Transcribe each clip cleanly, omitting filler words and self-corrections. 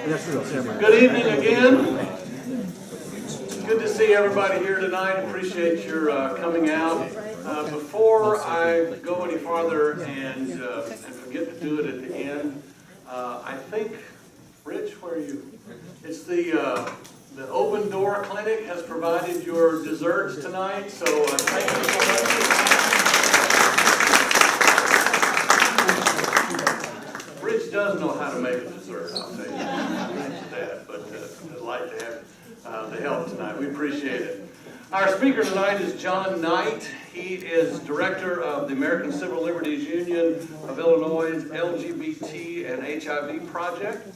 Good evening again. Good to see everybody here tonight. Appreciate your coming out. Before I go any farther and forget to do it at the end, I think, Rich, where are you? It's the Open Door Clinic has provided your desserts tonight, so thank you so much. Rich does know how to make a dessert, I'll tell you that, but I'd like to have the help tonight. We appreciate it. Our speaker tonight is John Knight. He is director of the American Civil Liberties Union of Illinois' LGBT and HIV project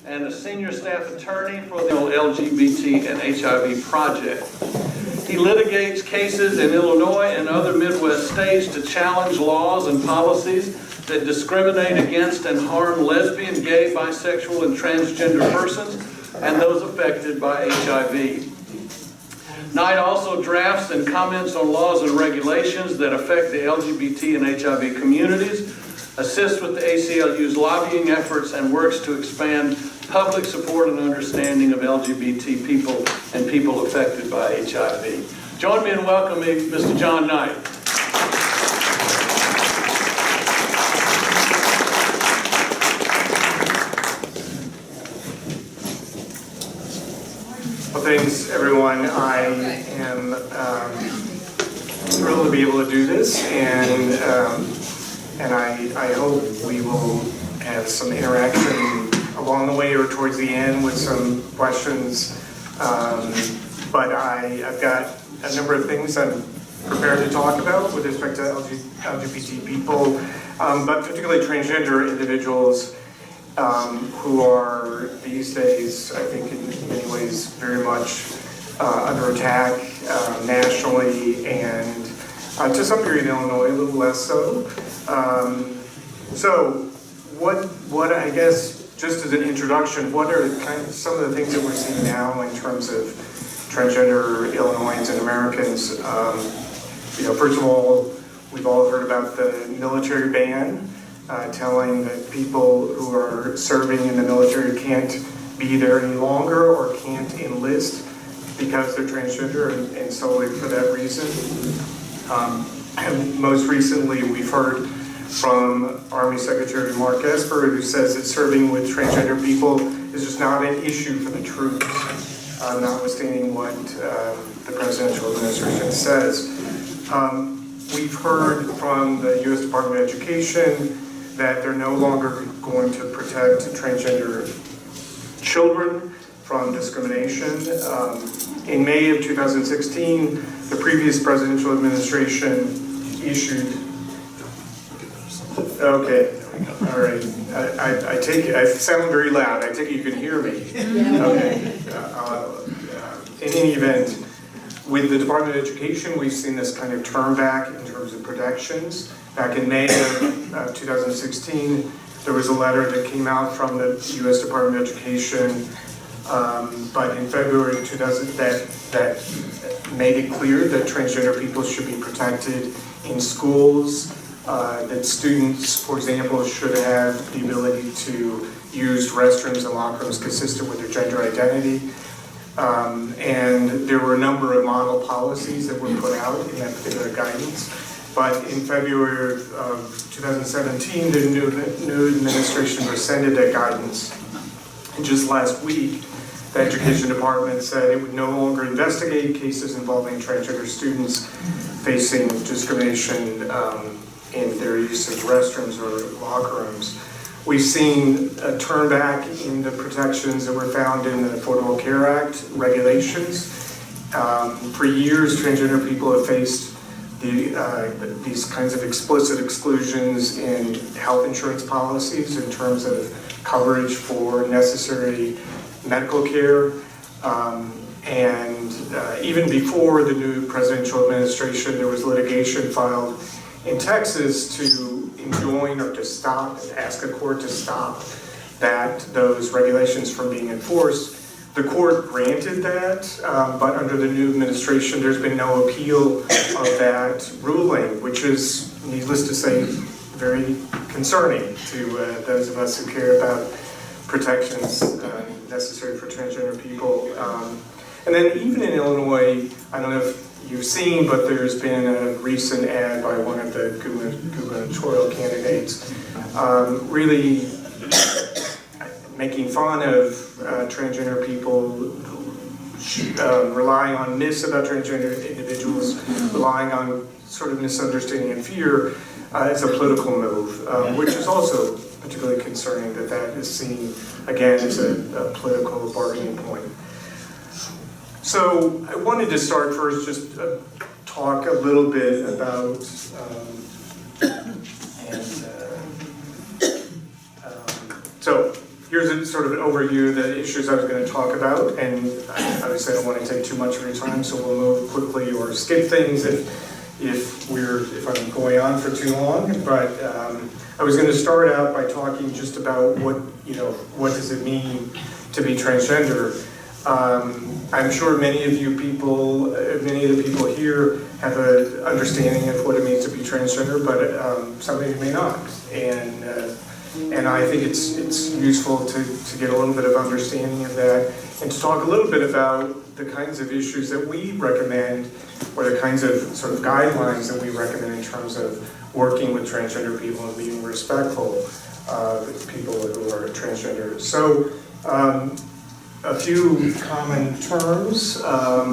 and a senior staff attorney for the LGBT and HIV project. He litigates cases in Illinois and other Midwest states to challenge laws and policies that discriminate against and harm lesbian, gay, bisexual, and transgender persons and those affected by HIV. Knight also drafts and comments on laws and regulations that affect the LGBT and HIV communities, assists with the ACLU's lobbying efforts, and works to expand public support and understanding of LGBT people and people affected by HIV. Join me in welcoming Mr. John Knight. Well, thanks, everyone. I am thrilled to be able to do this, and I hope we will have some interaction along the way or towards the end with some questions. But I've got a number of things I'm prepared to talk about with respect to LGBT people, but particularly transgender individuals who are these days, I think, in many ways very much under attack nationally and to some degree in Illinois, a little less so. So what I guess, just as an introduction, what are kind of some of the things that we're seeing now in terms of transgender Illinoisans and Americans? First of all, we've all heard about the military ban, telling that people who are serving in the military can't be there any longer or can't enlist because they're transgender, and solely for that reason. And most recently, we've heard from Army Secretary Mark Esper, who says that serving with transgender people is just not an issue for the troops, notwithstanding what the presidential administration says. We've heard from the U.S. Department of Education that they're no longer going to protect transgender children from discrimination. In May of 2016, the previous presidential administration issued. Okay, all right. I take it. I sound very loud. I take it you can hear me. Okay. In any event, with the Department of Education, we've seen this kind of turn back in terms of protections. Back in May of 2016, there was a letter that came out from the U.S. Department of Education, but in February 2000, that made it clear that transgender people should be protected in schools, that students, for example, should have the ability to use restrooms and locker rooms consistent with their gender identity. And there were a number of model policies that were put out in that particular guidance. But in February of 2017, the new administration rescinded that guidance. And just last week, the Education Department said it would no longer investigate cases involving transgender students facing discrimination in their use of restrooms or locker rooms. We've seen a turn back in the protections that were found in the Affordable Care Act regulations. For years, transgender people have faced these kinds of explicit exclusions in health insurance policies in terms of coverage for necessary medical care. And even before the new presidential administration, there was litigation filed in Texas to enjoin or to stop, ask a court to stop those regulations from being enforced. The court granted that, but under the new administration, there's been no appeal of that ruling, which is, needless to say, very concerning to those of us who care about protections necessary for transgender people. And then even in Illinois, I don't know if you've seen, but there's been a recent ad by one of the gubernatorial candidates really making fun of transgender people, relying on myths about transgender individuals, relying on sort of misunderstanding and fear as a political move, which is also particularly concerning that is seen, again, as a political bargaining point. So I wanted to start first, just talk a little bit about, so here's a sort of an overview of the issues I was going to talk about, and obviously I don't want to take too much of your time, so we'll move quickly or skip things if I'm going on for too long. But I was going to start out by talking just about what does it mean to be transgender. I'm sure many of the people here have an understanding of what it means to be transgender, but some of you may not. And I think it's useful to get a little bit of understanding of that, and to talk a little bit about the kinds of issues that we recommend, or the kinds of sort of guidelines that we recommend in terms of working with transgender people and being respectful of people who are transgender. So a few common terms. I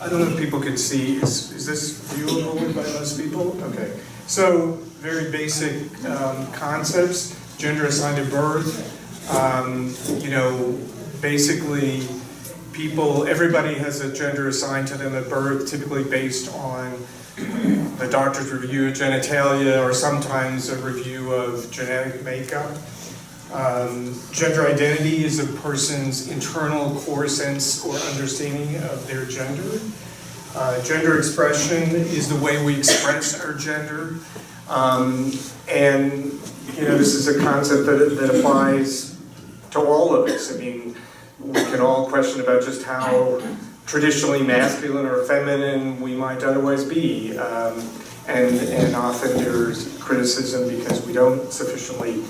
don't know if people can see, is this viewable by most people? Okay. So very basic concepts, gender assigned at birth. Basically everybody has a gender assigned to them at birth, typically based on the doctor's review of genitalia, or sometimes a review of genetic makeup. Gender identity is a person's internal core sense or understanding of their gender. Gender expression is the way we express our gender. And this is a concept that applies to all of us. I mean, we can all question about just how traditionally masculine or feminine we might otherwise be. And often there's criticism because we don't sufficiently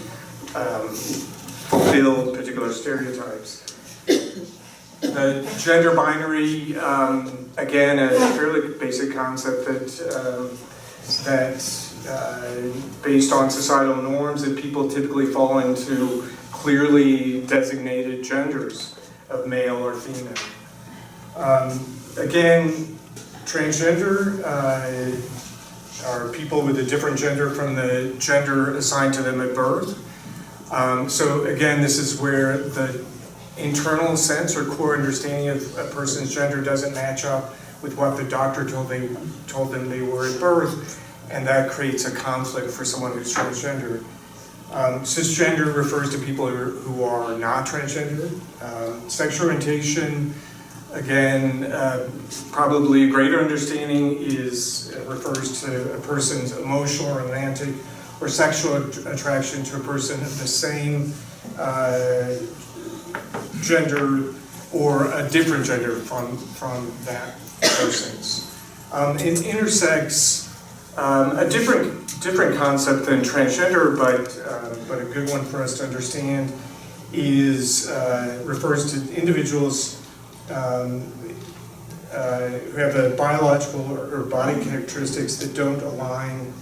fulfill particular stereotypes. The gender binary, again, a fairly basic concept that based on societal norms, that people typically fall into clearly designated genders of male or female. Again, transgender are people with a different gender from the gender assigned to them at birth. So again, this is where the internal sense or core understanding of a person's gender doesn't match up with what the doctor told them they were at birth, and that creates a conflict for someone who's transgender. Cisgender refers to people who are not transgender. Sexual orientation, again, probably a greater understanding refers to a person's emotional, romantic, or sexual attraction to a person of the same gender or a different gender from that person's. In intersex, a different concept than transgender, but a good one for us to understand, refers to individuals who have a biological or body characteristics that don't align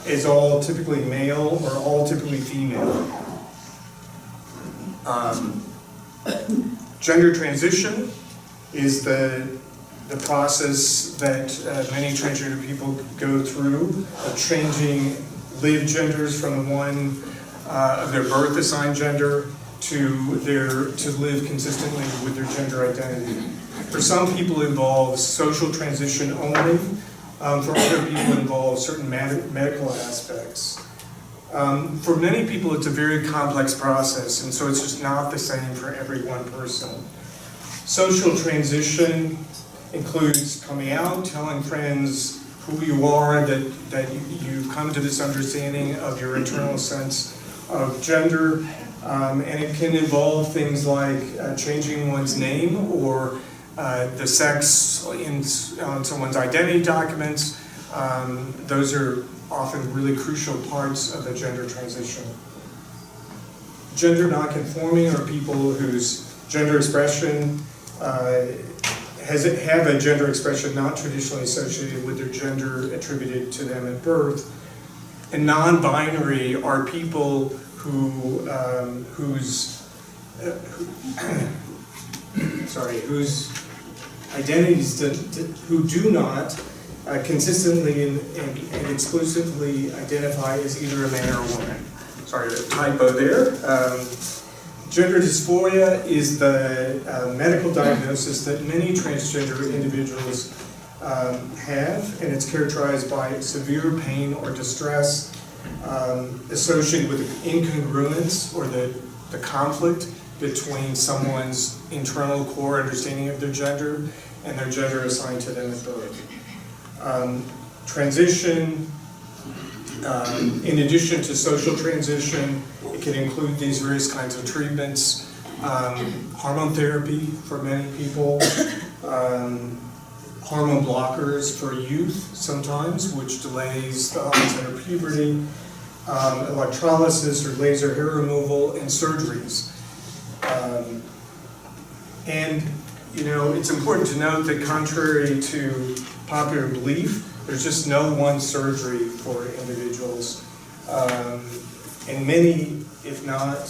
as all typically male or all typically female. Gender transition is the process that many transgender people go through of changing lived genders from one of their birth assigned gender to live consistently with their gender identity. For some people, it involves social transition only. For other people, it involves certain medical aspects. For many people, it's a very complex process, and so it's just not the same for every one person. Social transition includes coming out, telling friends who you are, that you've come to this understanding of your internal sense of gender, and it can involve things like changing one's name or the sex on someone's identity documents. Those are often really crucial parts of the gender transition. Gender nonconforming are people whose gender expression have a gender expression not traditionally associated with their gender attributed to them at birth. And non-binary are people whose identities who do not consistently and exclusively identify as either a man or a woman. Sorry, a typo there. Gender dysphoria is the medical diagnosis that many transgender individuals have, and it's characterized by severe pain or distress associated with incongruence or the conflict between someone's internal core understanding of their gender and their gender assigned to them at birth. Transition, in addition to social transition, it can include these various kinds of treatments, hormone therapy for many people, hormone blockers for youth sometimes, which delays the onset of puberty, electrolysis or laser hair removal, and surgeries. And you know, it's important to note that contrary to popular belief, there's just no one surgery for individuals. And many, if not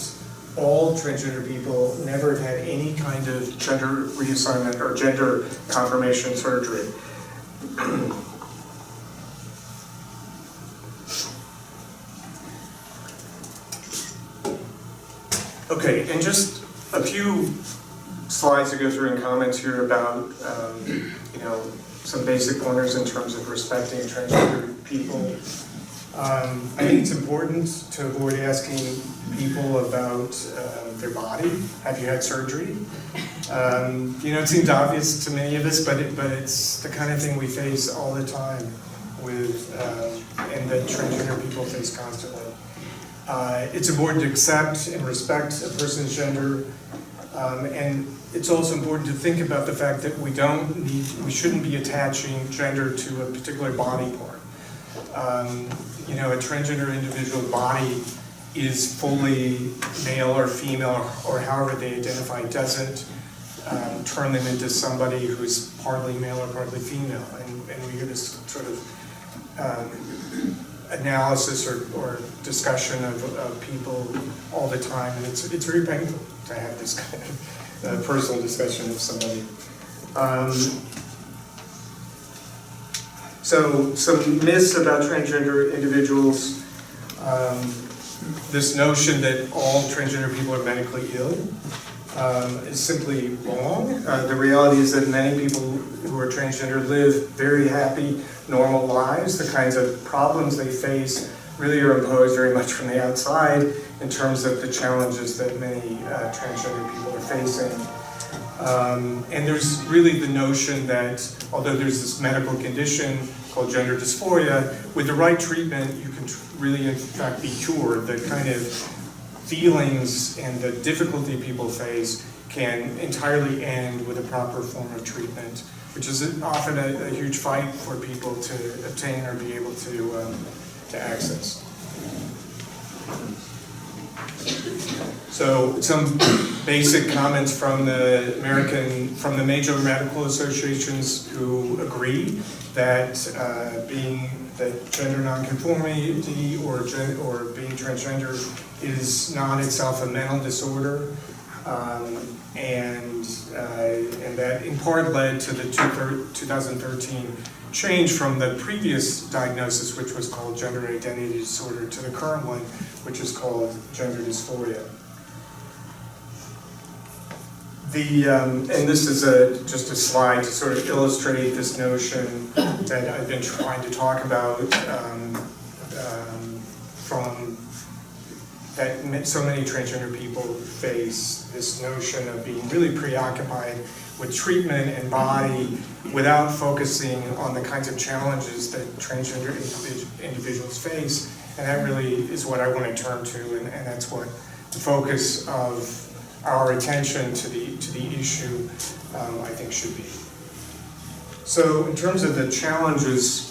all, transgender people never have had any kind of gender reassignment or gender confirmation surgery. Okay, and just a few slides to go through and comments here about, you know, some basic pointers in terms of respecting transgender people. I think it's important to avoid asking people about their body. Have you had surgery? You know, it seems obvious to many of us, but it's the kind of thing we face all the time with, and that transgender people face constantly. It's important to accept and respect a person's gender, and it's also important to think about the fact that we shouldn't be attaching gender to a particular body part. You know, a transgender individual's body is fully male or female, or however they identify, doesn't turn them into somebody who's partly male or partly female. And we hear this sort of analysis or discussion of people all the time, and it's very painful to have this kind of personal discussion of somebody. So some myths about transgender individuals. This notion that all transgender people are medically ill is simply wrong. The reality is that many people who are transgender live very happy, normal lives. The kinds of problems they face really are imposed very much from the outside in terms of the challenges that many transgender people are facing. And there's really the notion that although there's this medical condition called gender dysphoria, with the right treatment you can really in fact be cured. The kind of feelings and the difficulty people face can entirely end with a proper form of treatment, which is often a huge fight for people to obtain or be able to access. So some basic comments from the major medical associations who agree that gender nonconformity or being transgender is not itself a mental disorder, and that in part led to the 2013 change from the previous diagnosis, which was called gender identity disorder, to the current one, which is called gender dysphoria. And this is just a slide to sort of illustrate this notion that I've been trying to talk about, from that so many transgender people face this notion of being really preoccupied with treatment and body without focusing on the kinds of challenges that transgender individuals face. And that really is what I want to turn to, and that's what the focus of our attention to the issue, I think, should be. So in terms of the challenges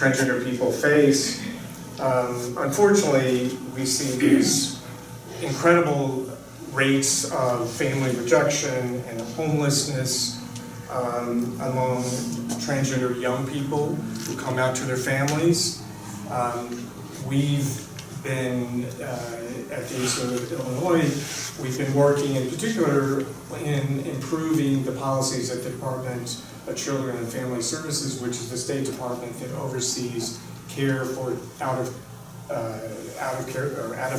transgender people face. Unfortunately, we see these incredible rates of family rejection and homelessness among transgender young people who come out to their families. We've been, at the Institute of Illinois, we've been working in particular in improving the policies at the Department of Children and Family Services, which is the State Department that oversees care for out of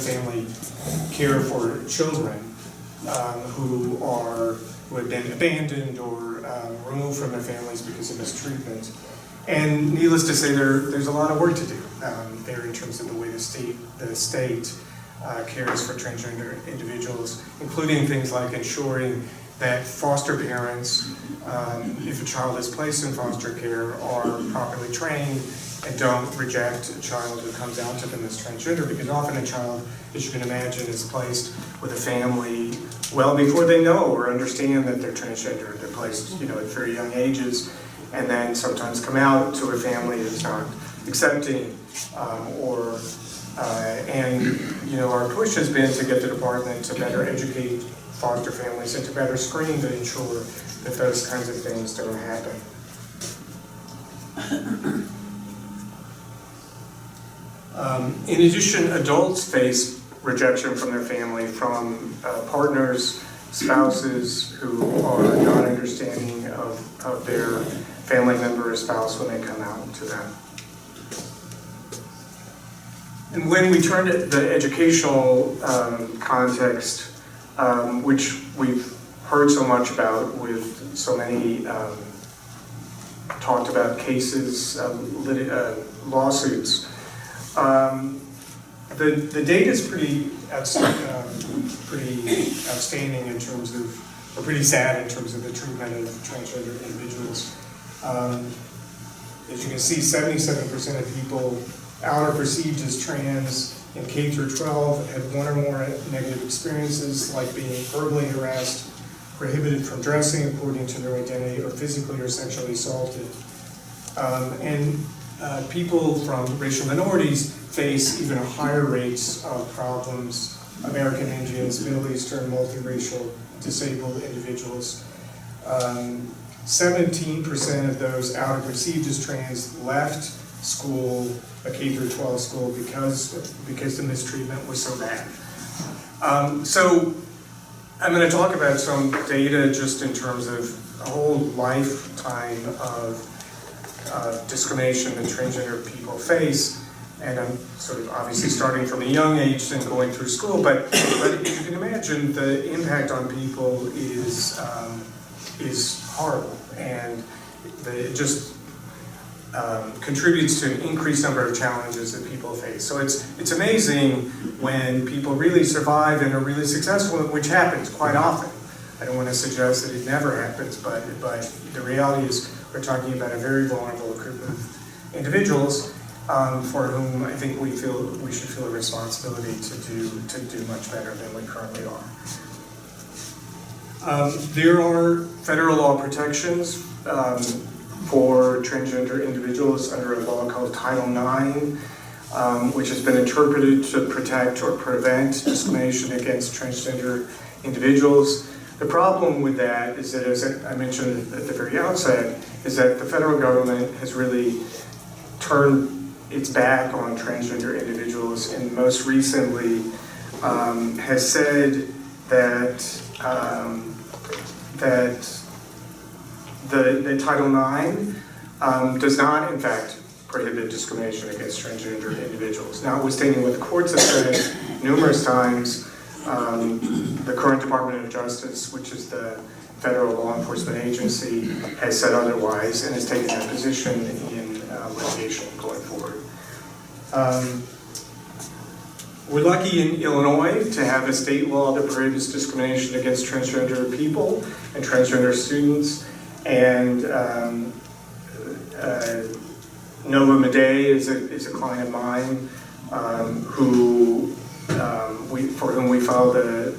family care for children who have been abandoned or removed from their families because of mistreatment. And needless to say, there's a lot of work to do there in terms of the way the state cares for transgender individuals, including things like ensuring that foster parents, if a child is placed in foster care, are properly trained and don't reject a child who comes out to them as transgender, because often a child, as you can imagine, is placed with a family well before they know or understand that they're transgender. They're placed, at very young ages, and then sometimes come out to a family that's not accepting, and our push has been to get the department to better educate foster families and to better screen to ensure that those kinds of things don't happen. In addition, adults face rejection from their family from partners, spouses who are not understanding of their family member or spouse when they come out to them. And when we turn to the educational context, which we've heard so much about with so many talked about cases, lawsuits, the data is pretty outstanding in terms of, or pretty sad in terms of the treatment of transgender individuals. As you can see, 77% of people out or perceived as trans in K through 12 had one or more negative experiences, like being verbally harassed, prohibited from dressing according to their identity, or physically or sexually assaulted. People from racial minorities face even higher rates of problems. American Indians, Middle Eastern, multiracial, disabled individuals. 17% of those out or perceived as trans left school, a K through 12 school, because the mistreatment was so bad. So I'm going to talk about some data just in terms of a whole lifetime of discrimination that transgender people face. And I'm sort of obviously starting from a young age and going through school, but as you can imagine, the impact on people is horrible, and it just contributes to an increased number of challenges that people face. So it's amazing when people really survive and are really successful, which happens quite often. I don't want to suggest that it never happens, but the reality is we're talking about a very vulnerable group of individuals for whom I think we should feel a responsibility to do much better than we currently are. There are federal law protections for transgender individuals under a law called Title IX, which has been interpreted to protect or prevent discrimination against transgender individuals. The problem with that is that, as I mentioned at the very outset, is that the federal government has really turned its back on transgender individuals, and most recently has said that the Title IX does not, in fact, prohibit discrimination against transgender individuals. Notwithstanding what the courts have said numerous times, the current Department of Justice, which is the federal law enforcement agency, has said otherwise and has taken that position in litigation going forward. We're lucky in Illinois to have a state law that prohibits discrimination against transgender people and transgender students. And Nova Madej is a client of mine for whom we filed a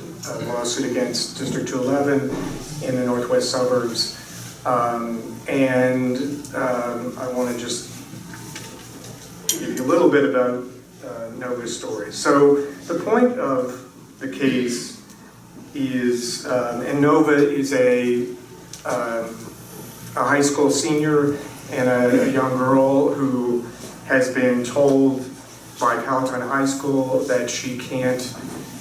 lawsuit against District 211 in the northwest suburbs. I want to just a little bit about Nova's story. So the point of the case is, and Nova is a high school senior and a young girl who has been told by Palatine High School that she can't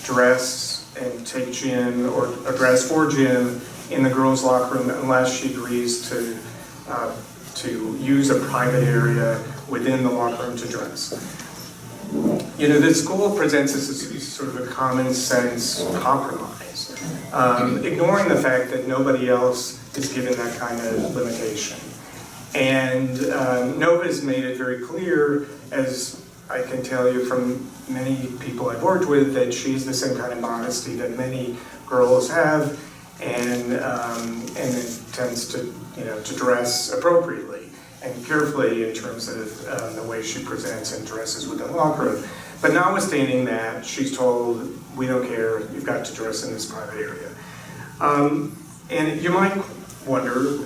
dress and take gym or dress for gym in the girls' locker room unless she agrees to use a private area within the locker room to dress. You know, the school presents this as sort of a common sense compromise, ignoring the fact that nobody else is given that kind of limitation. And Nova has made it very clear, as I can tell you from many people I've worked with, that she's the same kind of modesty that many girls have, and it tends to, you know, to dress appropriately and carefully in terms of the way she presents and dresses within the locker room. But notwithstanding that, she's told, we don't care, you've got to dress in this private area. And you might wonder,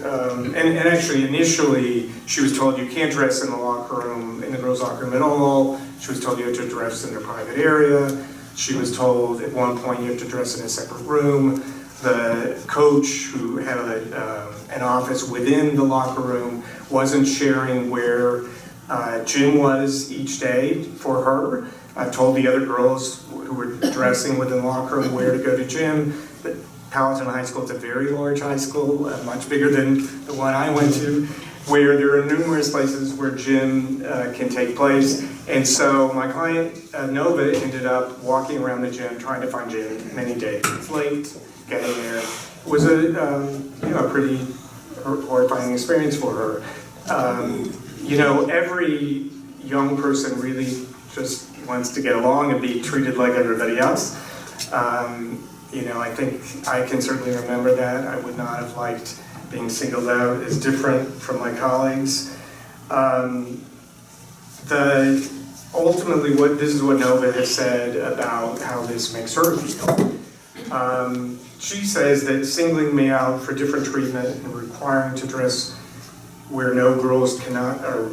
and actually initially she was told you can't dress in the locker room, in the girls' locker room at all. She was told you have to dress in the private area. She was told at one point you have to dress in a separate room. The coach, who had an office within the locker room, wasn't sharing where gym was each day for her. Told the other girls who were dressing within the locker room where to go to gym. But Palatine High School is a very large high school, much bigger than the one I went to, where there are numerous places where gym can take place. And so my client, Nova, ended up walking around the gym trying to find gym many days. It's late, getting there. It was a pretty horrifying experience for her. You know, every young person really just wants to get along and be treated like everybody else. You know, I think I can certainly remember that. I would not have liked being singled out as different from my colleagues. Ultimately, this is what Nova has said about how this makes her feel. She says that singling me out for different treatment and requiring to dress where no girls cannot, or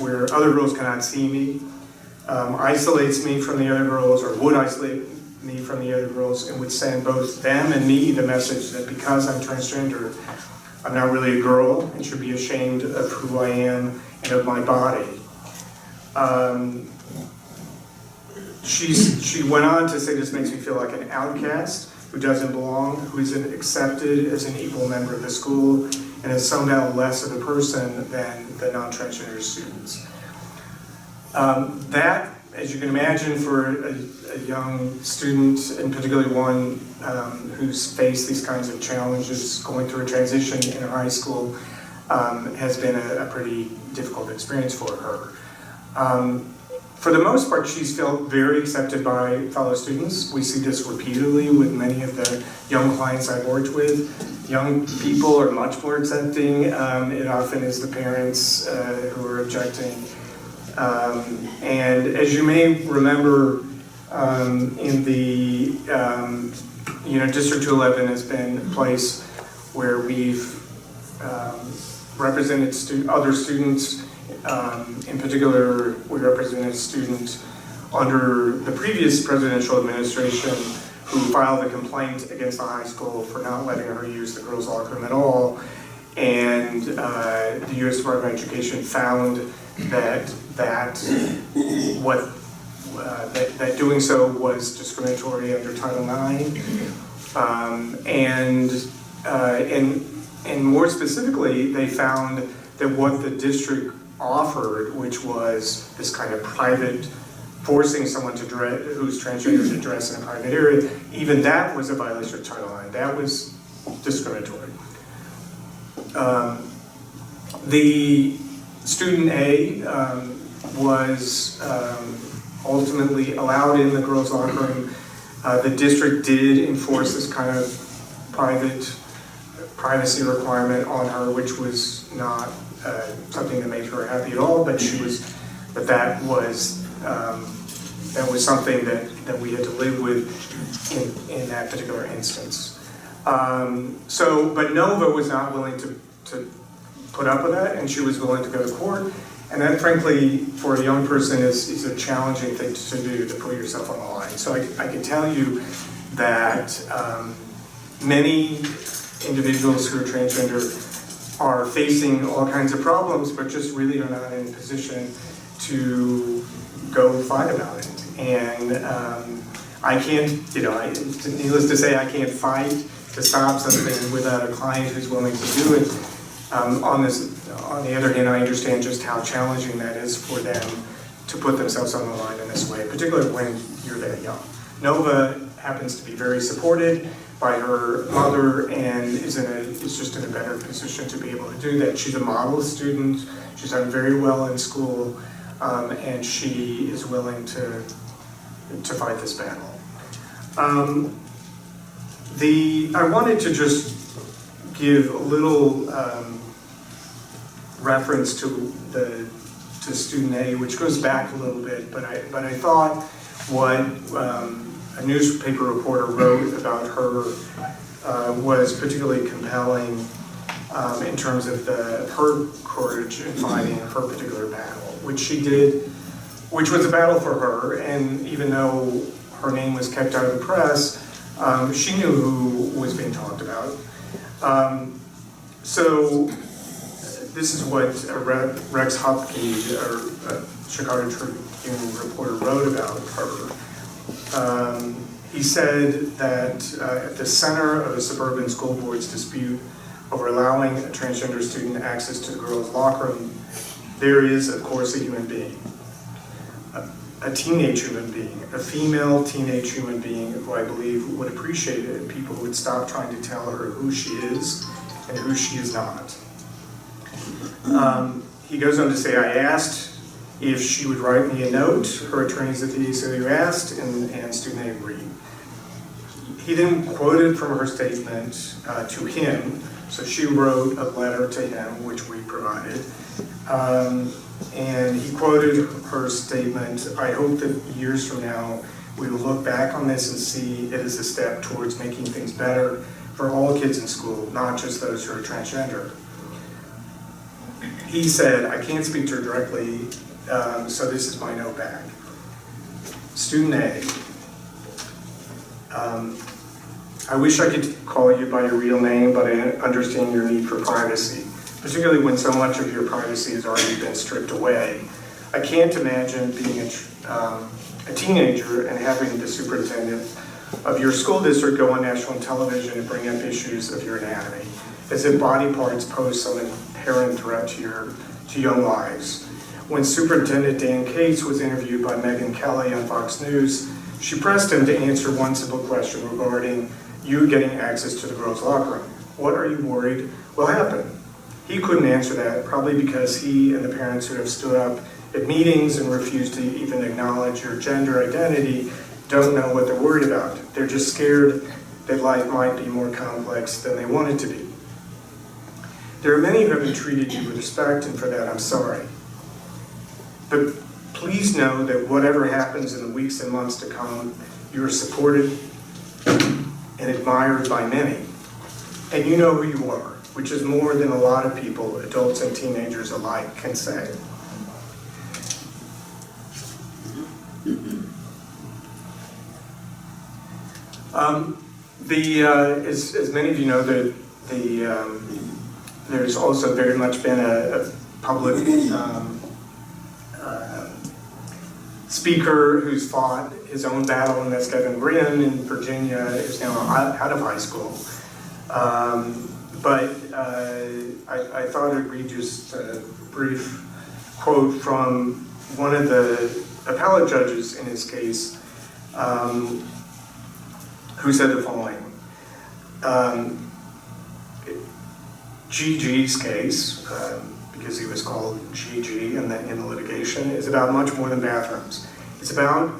where other girls cannot see me, isolates me from the other girls, or would isolate me from the other girls, and would send both them and me the message that because I'm transgender, I'm not really a girl and should be ashamed of who I am and of my body. She went on to say this makes me feel like an outcast who doesn't belong, who isn't accepted as an equal member of the school, and is somehow less of a person than the non-transgender students. That, as you can imagine, for a young student, and particularly one who's faced these kinds of challenges going through a transition in her high school, has been a pretty difficult experience for her. For the most part, she's felt very accepted by fellow students. We see this repeatedly with many of the young clients I've worked with. Young people are much more accepting. It often is the parents who are objecting. And as you may remember, in the, District 211 has been a place where we've represented other students. In particular, we represented a student under the previous presidential administration who filed a complaint against the high school for not letting her use the girls' locker room at all. And the U.S. Department of Education found that doing so was discriminatory under Title IX. And more specifically, they found that what the district offered, which was this kind of private, forcing someone to dress, who's transgender to dress in a private area, even that was a violation of Title IX. That was discriminatory. The student A was ultimately allowed in the girls' locker room. The district did enforce this kind of privacy requirement on her, which was not something that made her happy at all, but that was something that we had to live with in that particular instance. But Nova was not willing to put up with that, and she was willing to go to court. And that, frankly, for a young person is a challenging thing to do, to put yourself on the line. So I can tell you that many individuals who are transgender are facing all kinds of problems, but just really are not in a position to go fight about it. And I can't, needless to say, I can't fight to stop something without a client who's willing to do it. On the other hand, I understand just how challenging that is for them to put themselves on the line in this way, particularly when you're that young. Nova happens to be very supported by her mother and is just in a better position to be able to do that. She's a model student, she's done very well in school, and she is willing to fight this battle. I wanted to just give a little reference to student A, which goes back a little bit, but I thought what a newspaper reporter wrote about her was particularly compelling in terms of her courage in fighting her particular battle, which she did, which was a battle for her, and even though her name was kept out of the press, she knew who was being talked about. So this is what Rex Hopke, a Chicago Tribune reporter, wrote about her. He said that at the center of a suburban school board's dispute over allowing a transgender student access to the girls' locker room, there is, of course, a human being. A teenage human being, a female teenage human being who I believe would appreciate it and people would stop trying to tell her who she is and who she is not. He goes on to say, I asked if she would write me a note. Her attorneys at the ACLU asked, and student A agreed. He then quoted from her statement to him, so she wrote a letter to him, which we provided. And he quoted her statement, I hope that years from now, we will look back on this and see it as a step towards making things better for all kids in school, not just those who are transgender. He said, I can't speak to her directly, so this is my note back. Student A, I wish I could call you by your real name, but I understand your need for privacy, particularly when so much of your privacy has already been stripped away. I can't imagine being a teenager and having the superintendent of your school district go on national television and bring up issues of your anatomy, as if body parts pose some inherent threat to young lives. When Superintendent Dan Cates was interviewed by Megyn Kelly on Fox News, she pressed him to answer one simple question regarding you getting access to the girls' locker room. What are you worried will happen? He couldn't answer that, probably because he and the parents who have stood up at meetings and refused to even acknowledge your gender identity don't know what they're worried about. They're just scared that life might be more complex than they want it to be. There are many who haven't treated you with respect, and for that I'm sorry. But please know that whatever happens in the weeks and months to come, you are supported and admired by many. And you know who you are, which is more than a lot of people, adults and teenagers alike, can say. As many of you know, there's also very much been a public speaker who's fought his own battle, and that's Kevin Brin in Virginia, is now out of high school. But I thought I'd read just a brief quote from one of the appellate judges in his case, who said the following. GG's case, because he was called GG in the litigation, is about much more than bathrooms. It's about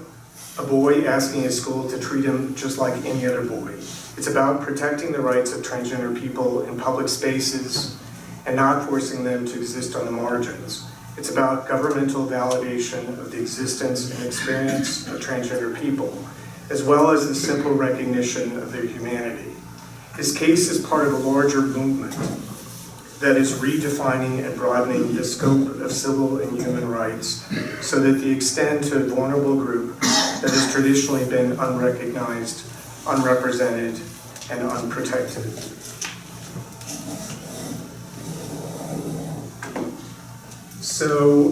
a boy asking his school to treat him just like any other boy. It's about protecting the rights of transgender people in public spaces and not forcing them to exist on the margins. It's about governmental validation of the existence and experience of transgender people, as well as the simple recognition of their humanity. His case is part of a larger movement that is redefining and broadening the scope of civil and human rights so that they extend to a vulnerable group that has traditionally been unrecognized, unrepresented, and unprotected. So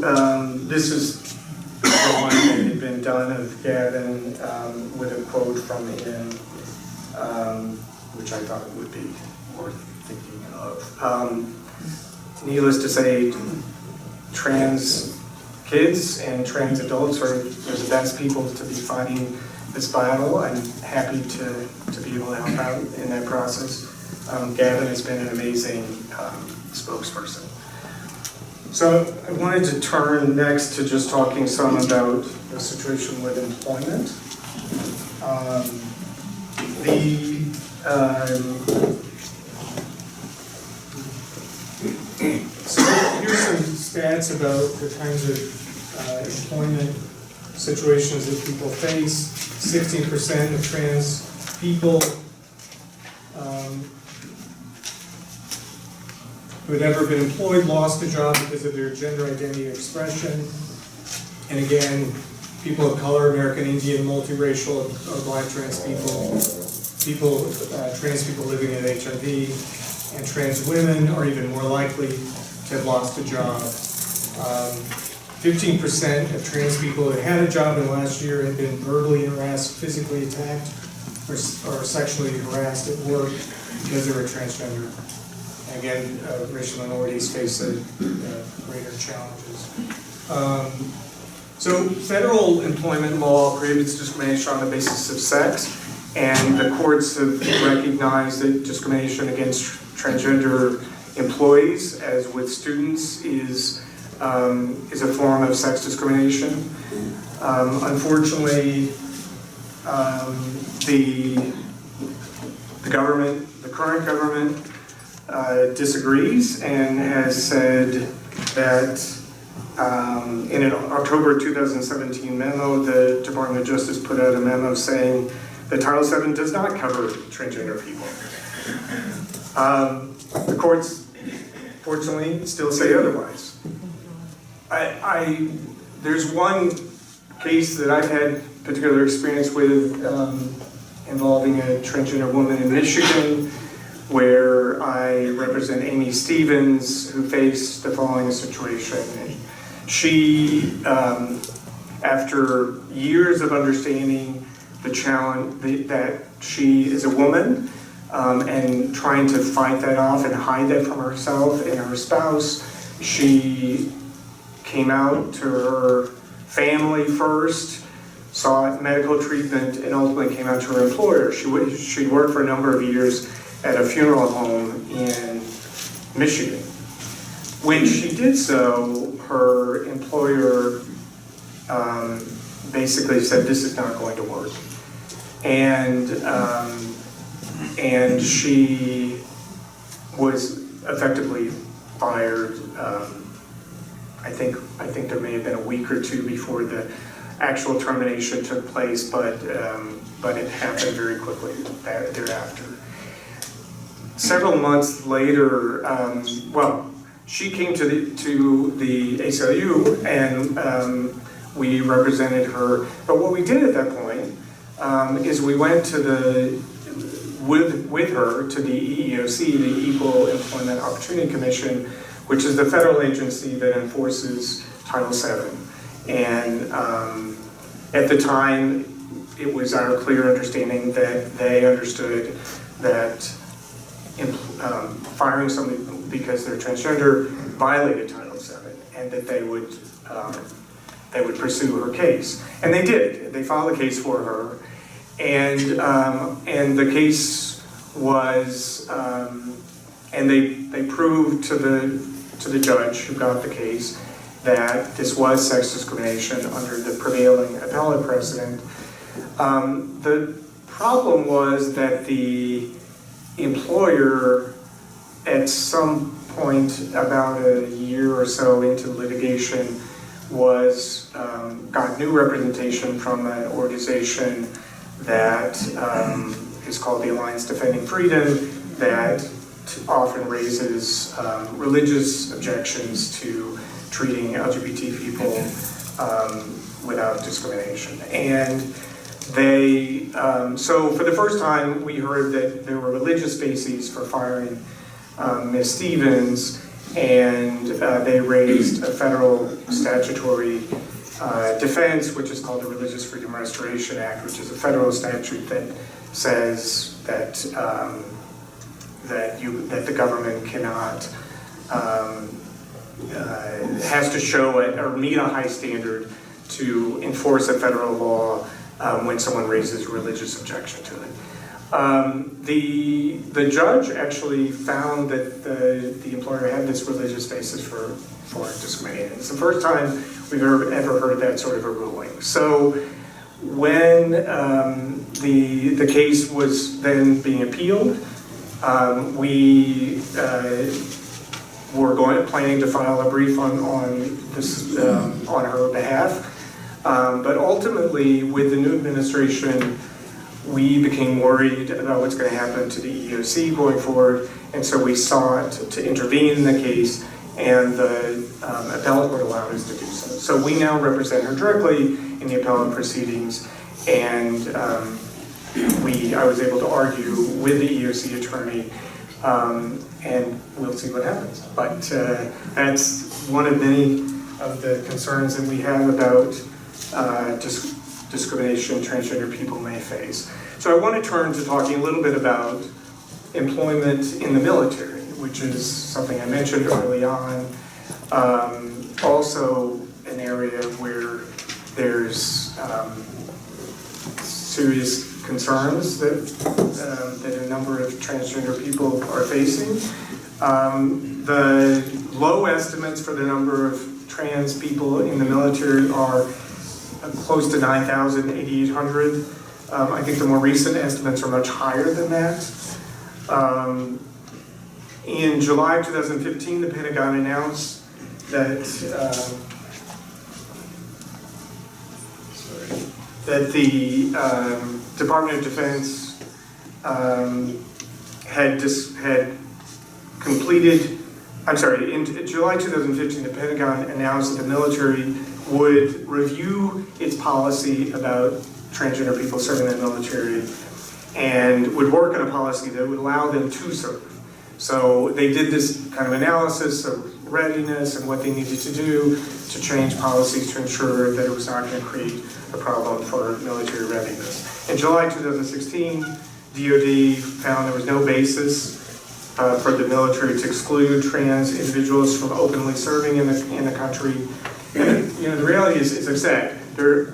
this is the one that had been done of Gavin with a quote from him, which I thought would be worth thinking of. Needless to say, trans kids and trans adults are the best people to be fighting this battle. I'm happy to be able to help out in that process. Gavin has been an amazing spokesperson. So I wanted to turn next to just talking some about the situation with employment. So here's some stats about the kinds of employment situations that people face. 16% of trans people who had ever been employed lost a job because of their gender identity expression. And again, people of color, American Indian, multiracial, or black trans people, trans people living in HIV, and trans women are even more likely to have lost a job. 15% of trans people that had a job in the last year had been verbally harassed, physically attacked, or sexually harassed at work because they were transgender. Again, racial minorities face greater challenges. So federal employment law prohibits discrimination on the basis of sex, and the courts have recognized that discrimination against transgender employees, as with students, is a form of sex discrimination. Unfortunately, the current government disagrees and has said that in an October 2017 memo, the Department of Justice put out a memo saying that Title VII does not cover transgender people. The courts, fortunately, still say otherwise. There's one case that I've had particular experience with involving a transgender woman in Michigan, where I represent Amy Stevens, who faced the following situation. She, after years of understanding the challenge that she is a woman and trying to fight that off and hide that from herself and her spouse, she came out to her family first, sought medical treatment, and ultimately came out to her employer. She worked for a number of years at a funeral home in Michigan. When she did so, her employer basically said, "This is not going to work," and she was effectively fired. I think there may have been a week or two before the actual termination took place, but it happened very quickly thereafter. Several months later, she came to the ACLU and we represented her. But what we did at that point is we went to with her to the EEOC, the Equal Employment Opportunity Commission, which is the federal agency that enforces Title VII. And at the time, it was our clear understanding that they understood that firing somebody because they're transgender violated Title VII, and that they would pursue her case. And they did. They filed a case for her, and the case was, and they proved to the judge who got the case that this was sex discrimination under the prevailing appellate precedent. The problem was that the employer, at some point about a year or so into litigation, got new representation from an organization that is called the Alliance Defending Freedom, that often raises religious objections to treating LGBT people without discrimination. And they, so for the first time, we heard that there were religious bases for firing Ms. Stevens, and they raised a federal statutory defense, which is called the Religious Freedom Restoration Act, which is a federal statute that says that that the government cannot has to show it or meet a high standard to enforce a federal law when someone raises a religious objection to it. The judge actually found that the employer had this religious basis for discriminating. It's the first time we've ever heard that sort of a ruling. So when the case was then being appealed, we were planning to file a brief on this on her behalf, but ultimately with the new administration, we became worried about what's going to happen to the EEOC going forward, and so we sought to intervene in the case, and the appellate court allowed us to do so. So we now represent her directly in the appellate proceedings, and I was able to argue with the EEOC attorney, and we'll see what happens. But that's one of many of the concerns that we have about discrimination transgender people may face. So I want to turn to talking a little bit about employment in the military, which is something I mentioned early on. Also an area where there's serious concerns that a number of transgender people are facing. The low estimates for the number of trans people in the military are close to 9,000, 8,800. I think the more recent estimates are much higher than that. In July 2015, the Pentagon announced that the Department of Defense had completed, in July 2015, the Pentagon announced that the military would review its policy about transgender people serving in the military and would work on a policy that would allow them to serve. So they did this kind of analysis of readiness and what they needed to do to change policies to ensure that it was not going to create a problem for military readiness. In July 2016, DoD found there was no basis for the military to exclude trans individuals from openly serving in the country. And, the reality is, as I've said,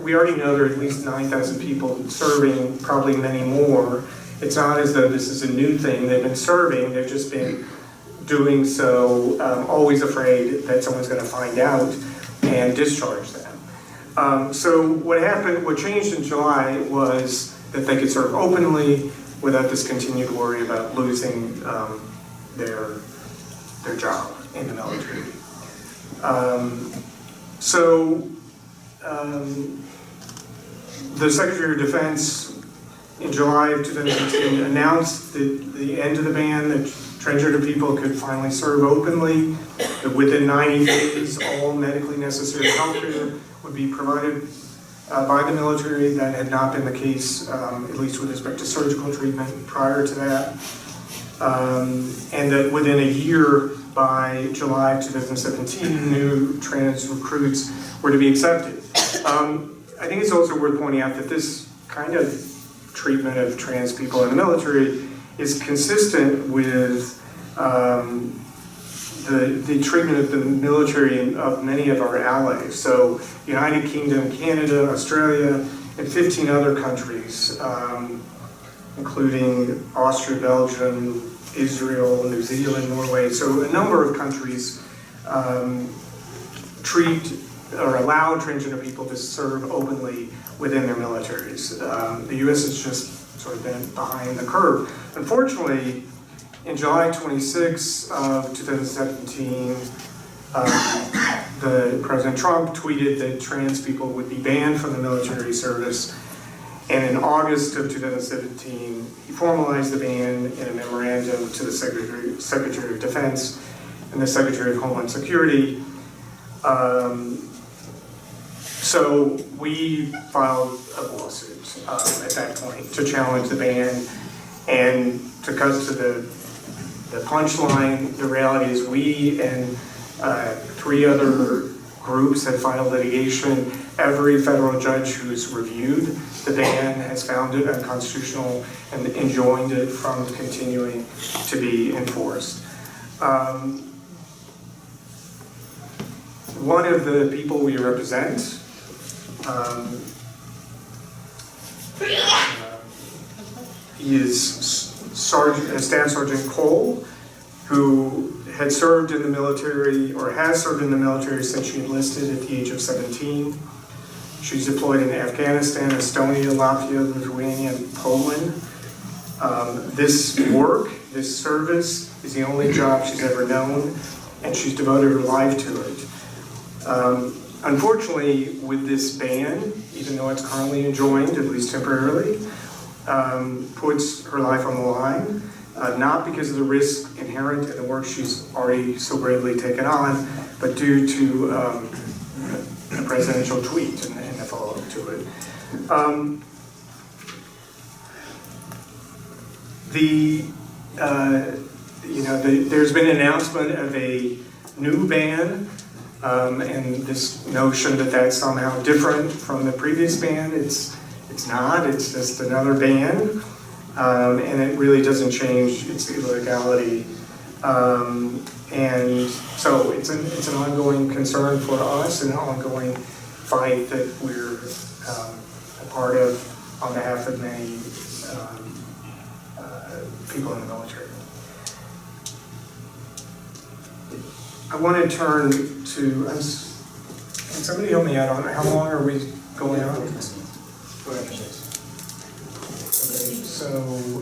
we already know there are at least 9,000 people serving, probably many more. It's not as though this is a new thing. They've been serving, they've just been doing so, always afraid that someone's going to find out and discharge them. So what changed in July was that they could serve openly without this continued worry about losing their job in the military. The Secretary of Defense in July of 2018 announced the end of the ban, that transgender people could finally serve openly, that within 90 days all medically necessary health care would be provided by the military. That had not been the case, at least with respect to surgical treatment prior to that. And that within a year, by July 2017, new trans recruits were to be accepted. I think it's also worth pointing out that this kind of treatment of trans people in the military is consistent with the treatment of the military of many of our allies. So United Kingdom, Canada, Australia, and 15 other countries, including Austria, Belgium, Israel, New Zealand, Norway. So a number of countries treat or allow transgender people to serve openly within their militaries. The U.S. has just sort of been behind the curve. Unfortunately, in July 26 of 2017, President Trump tweeted that trans people would be banned from the military service. And in August of 2017, he formalized the ban in a memorandum to the Secretary of Defense and the Secretary of Homeland Security. So we filed a lawsuit at that point to challenge the ban. And to cut to the punchline, the reality is we and 3 other groups have filed litigation. Every federal judge who's reviewed the ban has found it unconstitutional and enjoined it from continuing to be enforced. One of the people we represent is Staff Sergeant Cole, who had served in the military, or has served in the military since she enlisted at the age of 17. She's deployed in Afghanistan, Estonia, Latvia, Lithuania, and Poland. This work, this service, is the only job she's ever known, and she's devoted her life to it. Unfortunately, with this ban, even though it's currently enjoined, at least temporarily, puts her life on the line, not because of the risk inherent in the work she's already so bravely taken on, but due to a presidential tweet and the follow-up to it. There's been an announcement of a new ban, and this notion that that's somehow different from the previous ban. It's not, it's just another ban, and it really doesn't change its illegality. And so it's an ongoing concern for us, an ongoing fight that we're a part of on behalf of many people in the military. I want to turn to, can somebody help me out on how long are we going on? Okay, so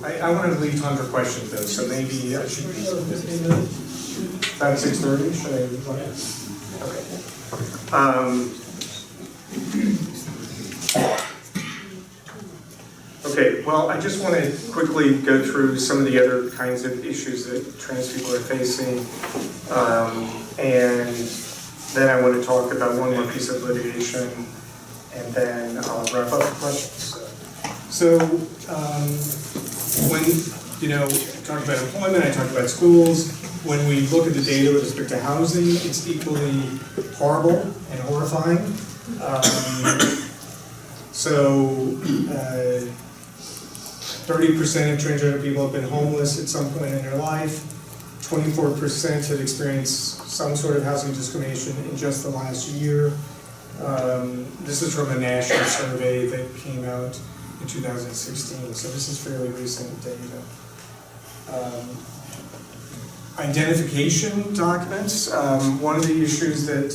I want to leave time for questions though, so maybe I should about 6:30, should I? Okay, well, I just want to quickly go through some of the other kinds of issues that trans people are facing, and then I want to talk about one more piece of litigation, and then I'll wrap up the questions. So, when, I talked about employment, I talked about schools. When we look at the data with respect to housing, it's equally horrible and horrifying. 30% of transgender people have been homeless at some point in their life. 24% have experienced some sort of housing discrimination in just the last year. This is from a national survey that came out in 2016, so this is fairly recent data. Identification documents. One of the issues that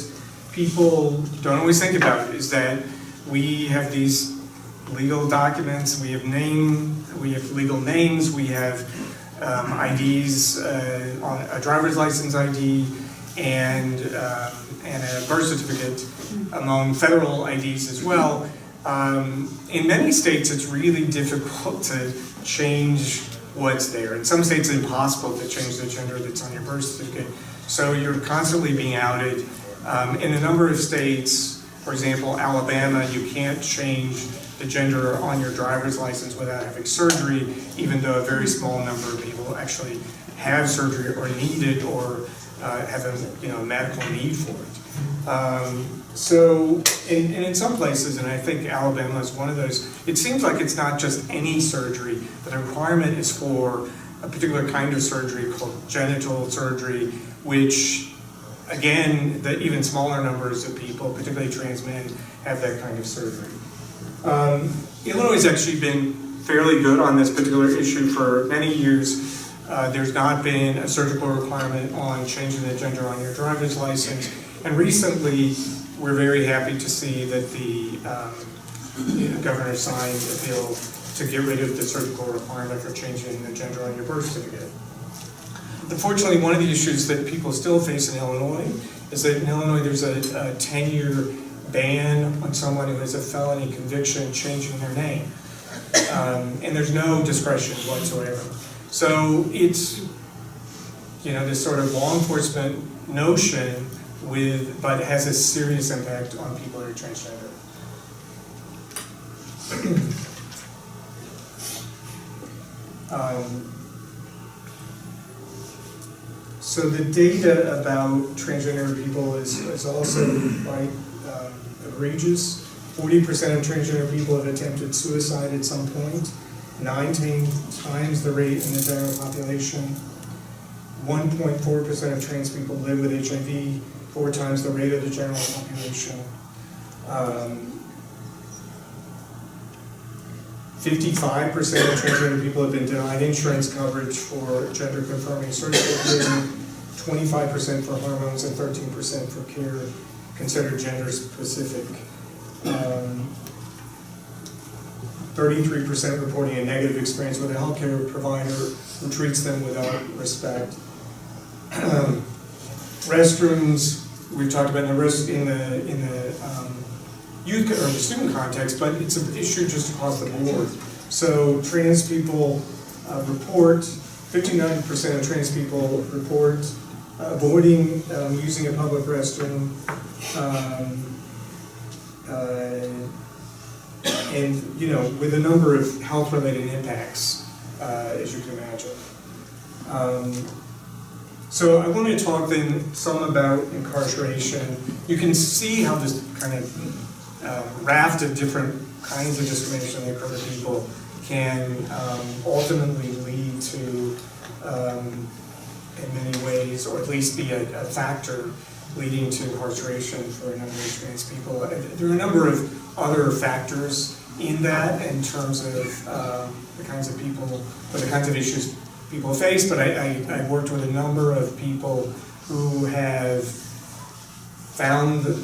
people don't always think about is that we have these legal documents, we have legal names, we have IDs, on a driver's license ID, and a birth certificate, among federal IDs as well. In many states, it's really difficult to change what's there. In some states, it's impossible to change the gender that's on your birth certificate. So you're constantly being outed. In a number of states, for example, Alabama, you can't change the gender on your driver's license without having surgery, even though a very small number of people actually have surgery or need it or have a medical need for it. And in some places, and I think Alabama is one of those, it seems like it's not just any surgery, but the requirement is for a particular kind of surgery called genital surgery, which, again, even smaller numbers of people, particularly trans men, have that kind of surgery. Illinois has actually been fairly good on this particular issue for many years. There's not been a surgical requirement on changing the gender on your driver's license. And recently, we're very happy to see that the governor signed a bill to get rid of the surgical requirement for changing the gender on your birth certificate. Unfortunately, one of the issues that people still face in Illinois is that in Illinois there's a 10-year ban on someone who has a felony conviction changing their name. And there's no discretion whatsoever. So it's, this sort of law enforcement notion but it has a serious impact on people who are transgender. So the data about transgender people is also quite egregious. 40% of transgender people have attempted suicide at some point, 19 times the rate in the general population. 1.4% of trans people live with HIV, 4 times the rate of the general population. 55% of transgender people have been denied insurance coverage for gender-confirming surgical care, 25% for hormones, and 13% for care considered gender-specific. 33% reporting a negative experience with a healthcare provider who treats them without respect. Restrooms, we've talked about in the youth or the student context, but it's an issue just across the board. So trans people report, 59% of trans people report avoiding using a public restroom, and with a number of health-related impacts, as you can imagine. So I want to talk then some about incarceration. You can see how this kind of raft of different kinds of discrimination that occur to people can ultimately lead to, in many ways, or at least be a factor leading to incarceration for a number of trans people. There are a number of other factors in that in terms of the kinds of people, or the kinds of issues people face, but I worked with a number of people who have found that,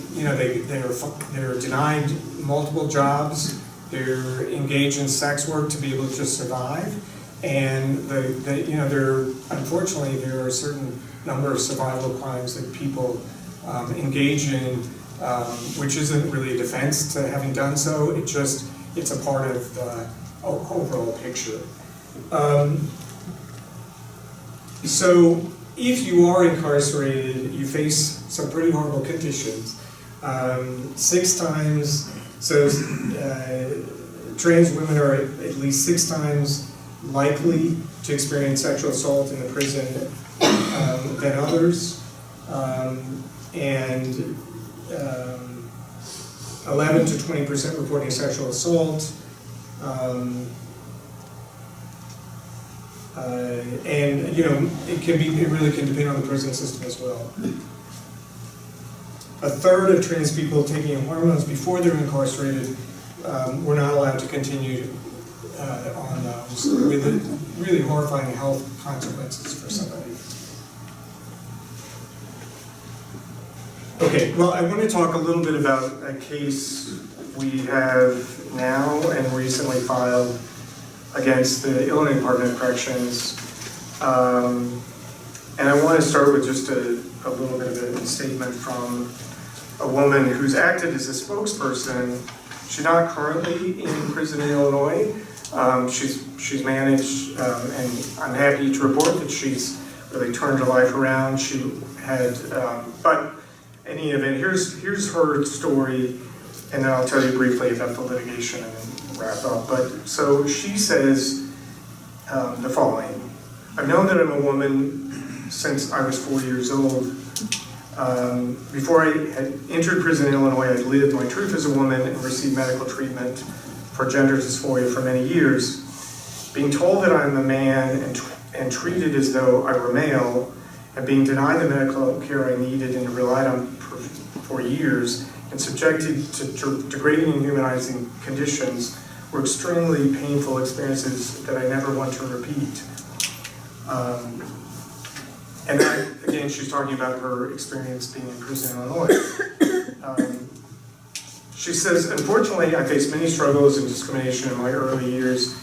they're denied multiple jobs, they're engaged in sex work to be able to just survive, and unfortunately there are a certain number of survival crimes that people engage in, which isn't really a defense to having done so. It's a part of the overall picture. So if you are incarcerated, you face some pretty horrible conditions. 6 times, so trans women are at least 6 times likely to experience sexual assault in the prison than others, and 11 to 20% reporting sexual assault. And it really can depend on the prison system as well. A third of trans people taking hormones before they're incarcerated were not allowed to continue on those, with really horrifying health consequences for somebody. Okay, well, I want to talk a little bit about a case we have now and recently filed against the Illinois Department of Corrections. And I want to start with just a little bit of a statement from a woman who's acted as a spokesperson. She's not currently in prison in Illinois. She's managed, and I'm happy to report that she's really turned her life around. She had, but in any event, here's her story, and then I'll tell you briefly about the litigation and then wrap up. But so she says the following: I've known that I'm a woman since I was 4 years old. Before I had entered prison in Illinois, I'd lived my truth as a woman and received medical treatment for gender dysphoria for many years. Being told that I'm a man and treated as though I were male, and being denied the medical care I needed and relied on for years, and subjected to degrading and humanizing conditions were extremely painful experiences that I never want to repeat. And then, again, she's talking about her experience being in prison in Illinois. She says, unfortunately, I faced many struggles and discrimination in my early years.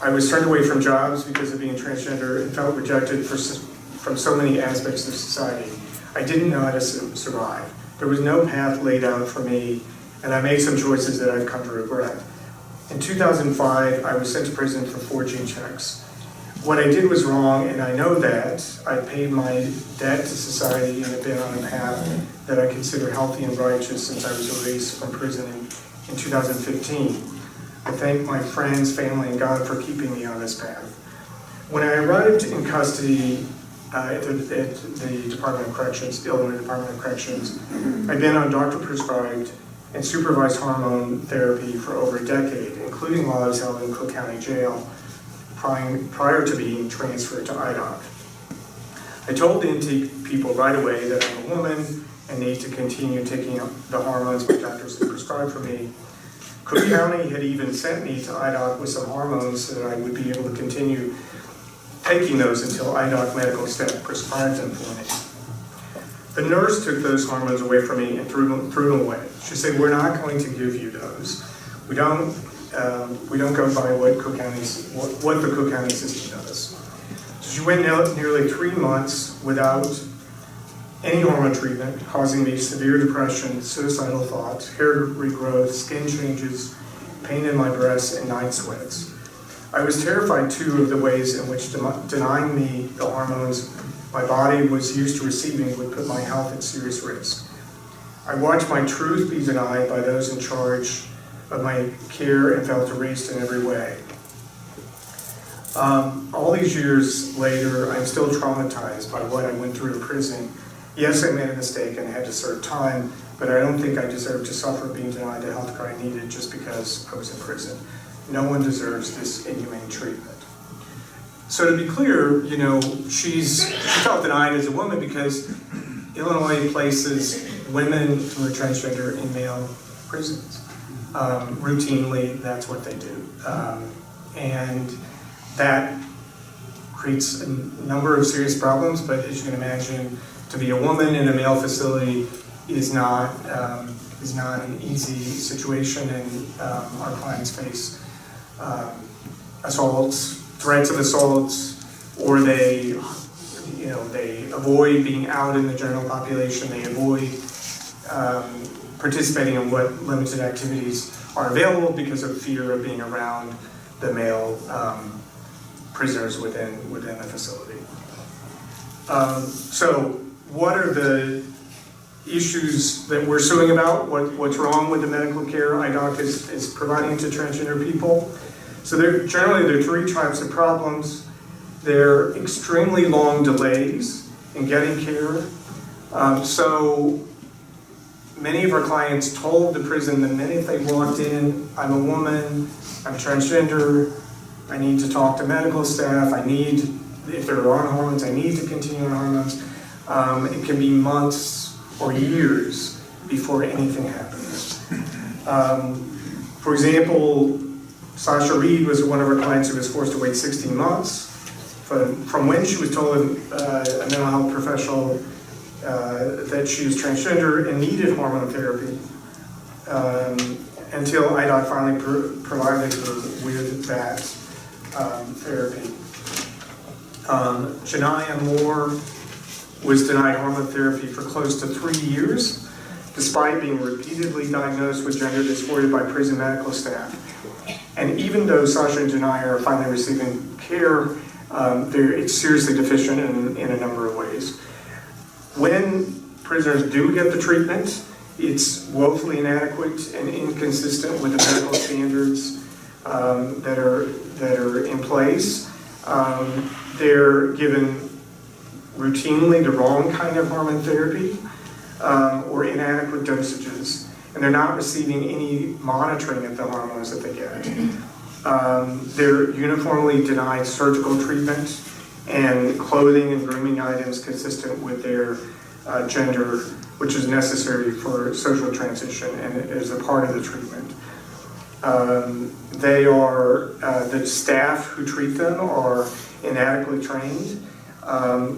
I was turned away from jobs because of being transgender and felt rejected from so many aspects of society. I didn't know how to survive. There was no path laid out for me, and I made some choices that I've come to regret. In 2005, I was sent to prison for forging checks. What I did was wrong, and I know that. I paid my debt to society and have been on a path that I consider healthy and righteous since I was released from prison in 2015. I thank my friends, family, and God for keeping me on this path. When I arrived in custody at the Department of Corrections, the Illinois Department of Corrections, I'd been on doctor-prescribed and supervised hormone therapy for over a decade, including while I was held in Cook County Jail prior to being transferred to IDOC. I told the intake people right away that I'm a woman and need to continue taking up the hormones my doctors had prescribed for me. Cook County had even sent me to IDOC with some hormones so that I would be able to continue taking those until IDOC medical staff prescribed them for me. The nurse took those hormones away from me and threw them away. She said, "We're not going to give you those. We don't go by what the Cook County system does." So she went nearly 3 months without any hormone treatment, causing me severe depression, suicidal thoughts, hair regrowth, skin changes, pain in my breasts, and night sweats. I was terrified too of the ways in which denying me the hormones my body was used to receiving would put my health at serious risk. I watched my truth be denied by those in charge of my care and felt erased in every way. All these years later, I'm still traumatized by what I went through in prison. Yes, I made a mistake and I had to serve time, but I don't think I deserve to suffer being denied the health care I needed just because I was in prison. No one deserves this inhumane treatment. So to be clear, she felt denied as a woman because Illinois places women who are transgender in male prisons. Routinely, that's what they do. And that creates a number of serious problems, but as you can imagine, to be a woman in a male facility is not an easy situation, and our clients face assaults, threats of assaults, or they avoid being out in the general population. They avoid participating in what limited activities are available because of fear of being around the male prisoners within the facility. So what are the issues that we're suing about? What's wrong with the medical care IDOC is providing to transgender people? So there are 3 types of problems. They're extremely long delays in getting care. So many of our clients told the prison the minute they walked in, "I'm a woman, I'm transgender, I need to talk to medical staff, if they're on hormones, I need to continue on hormones." It can be months or years before anything happens. For example, Sasha Reed was one of our clients who was forced to wait 16 months from when she was told a mental health professional that she was transgender and needed hormone therapy until IDOC finally provided her with that therapy. Janiyah Moore was denied hormone therapy for close to 3 years, despite being repeatedly diagnosed with gender dysphoria by prison medical staff. And even though Sasha and Janiyah are finally receiving care, it's seriously deficient in a number of ways. When prisoners do get the treatment, it's woefully inadequate and inconsistent with the medical standards that are in place. They're given routinely the wrong kind of hormone therapy or inadequate dosages, and they're not receiving any monitoring of the hormones that they get. They're uniformly denied surgical treatment and clothing and grooming items consistent with their gender, which is necessary for social transition and is a part of the treatment. The staff who treat them are inadequately trained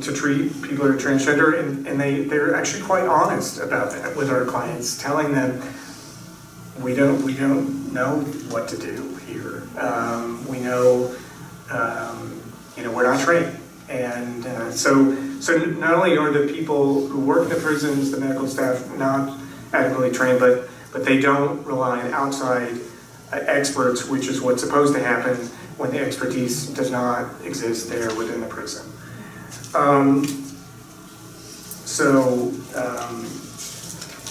to treat people who are transgender, and they're actually quite honest about that with our clients, telling them, we don't know what to do here. We know, we're not trained. And so not only are the people who work in the prisons, the medical staff, not adequately trained, but they don't rely on outside experts, which is what's supposed to happen when the expertise does not exist there within the prison.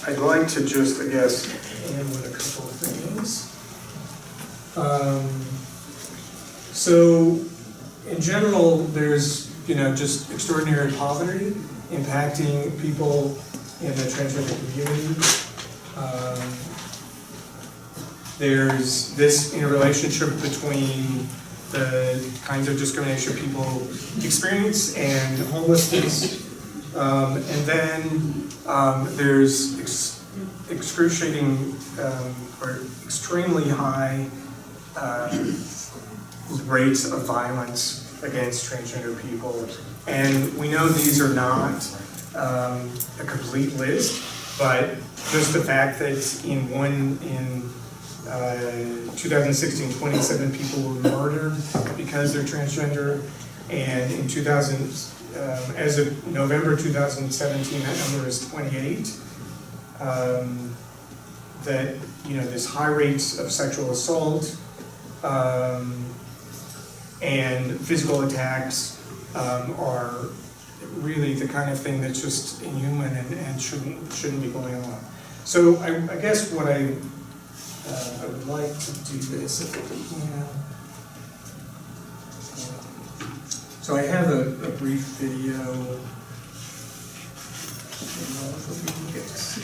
I'd like to just, I guess, end with a couple of things. So, in general, there's, just extraordinary poverty impacting people in the transgender community. There's this interrelationship between the kinds of discrimination people experience and homelessness. And then there's excruciating or extremely high rates of violence against transgender people. And we know these are not a complete list, but just the fact that in 2016, 27 people were murdered because they're transgender, and in as of November 2017, that number is 28. That, there's high rates of sexual assault and physical attacks are really the kind of thing that's just inhuman and shouldn't be going on. So I guess what I would like to do this if we can. So I have a brief video. If we can get to see.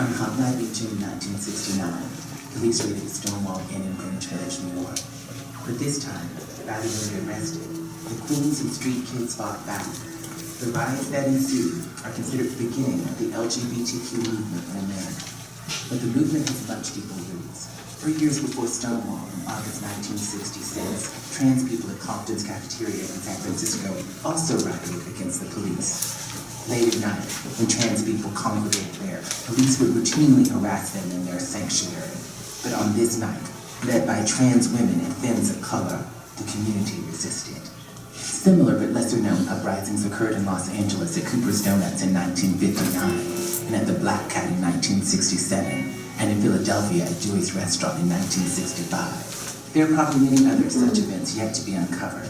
On Hot Night in June 1969, police raided Stonewall Inn in Greenwich Village, New York. But this time, rather than be arrested, the Queens and street kids fought back. The riots that ensued are considered the beginning of the LGBTQ movement in America. But the movement has much deeper roots. 3 years before Stonewall, in August 1966, trans people at Compton's cafeteria in San Francisco also rioted against the police. Late at night, when trans people congregated there, police would routinely harass them in their sanctuary. But on this night, led by trans women and femmes of color, the community resisted. Similar but lesser-known uprisings occurred in Los Angeles at Cooper's Donuts in 1959, and at the Black Cat in 1967, and in Philadelphia at Dewey's Restaurant in 1965. There are probably many other such events yet to be uncovered.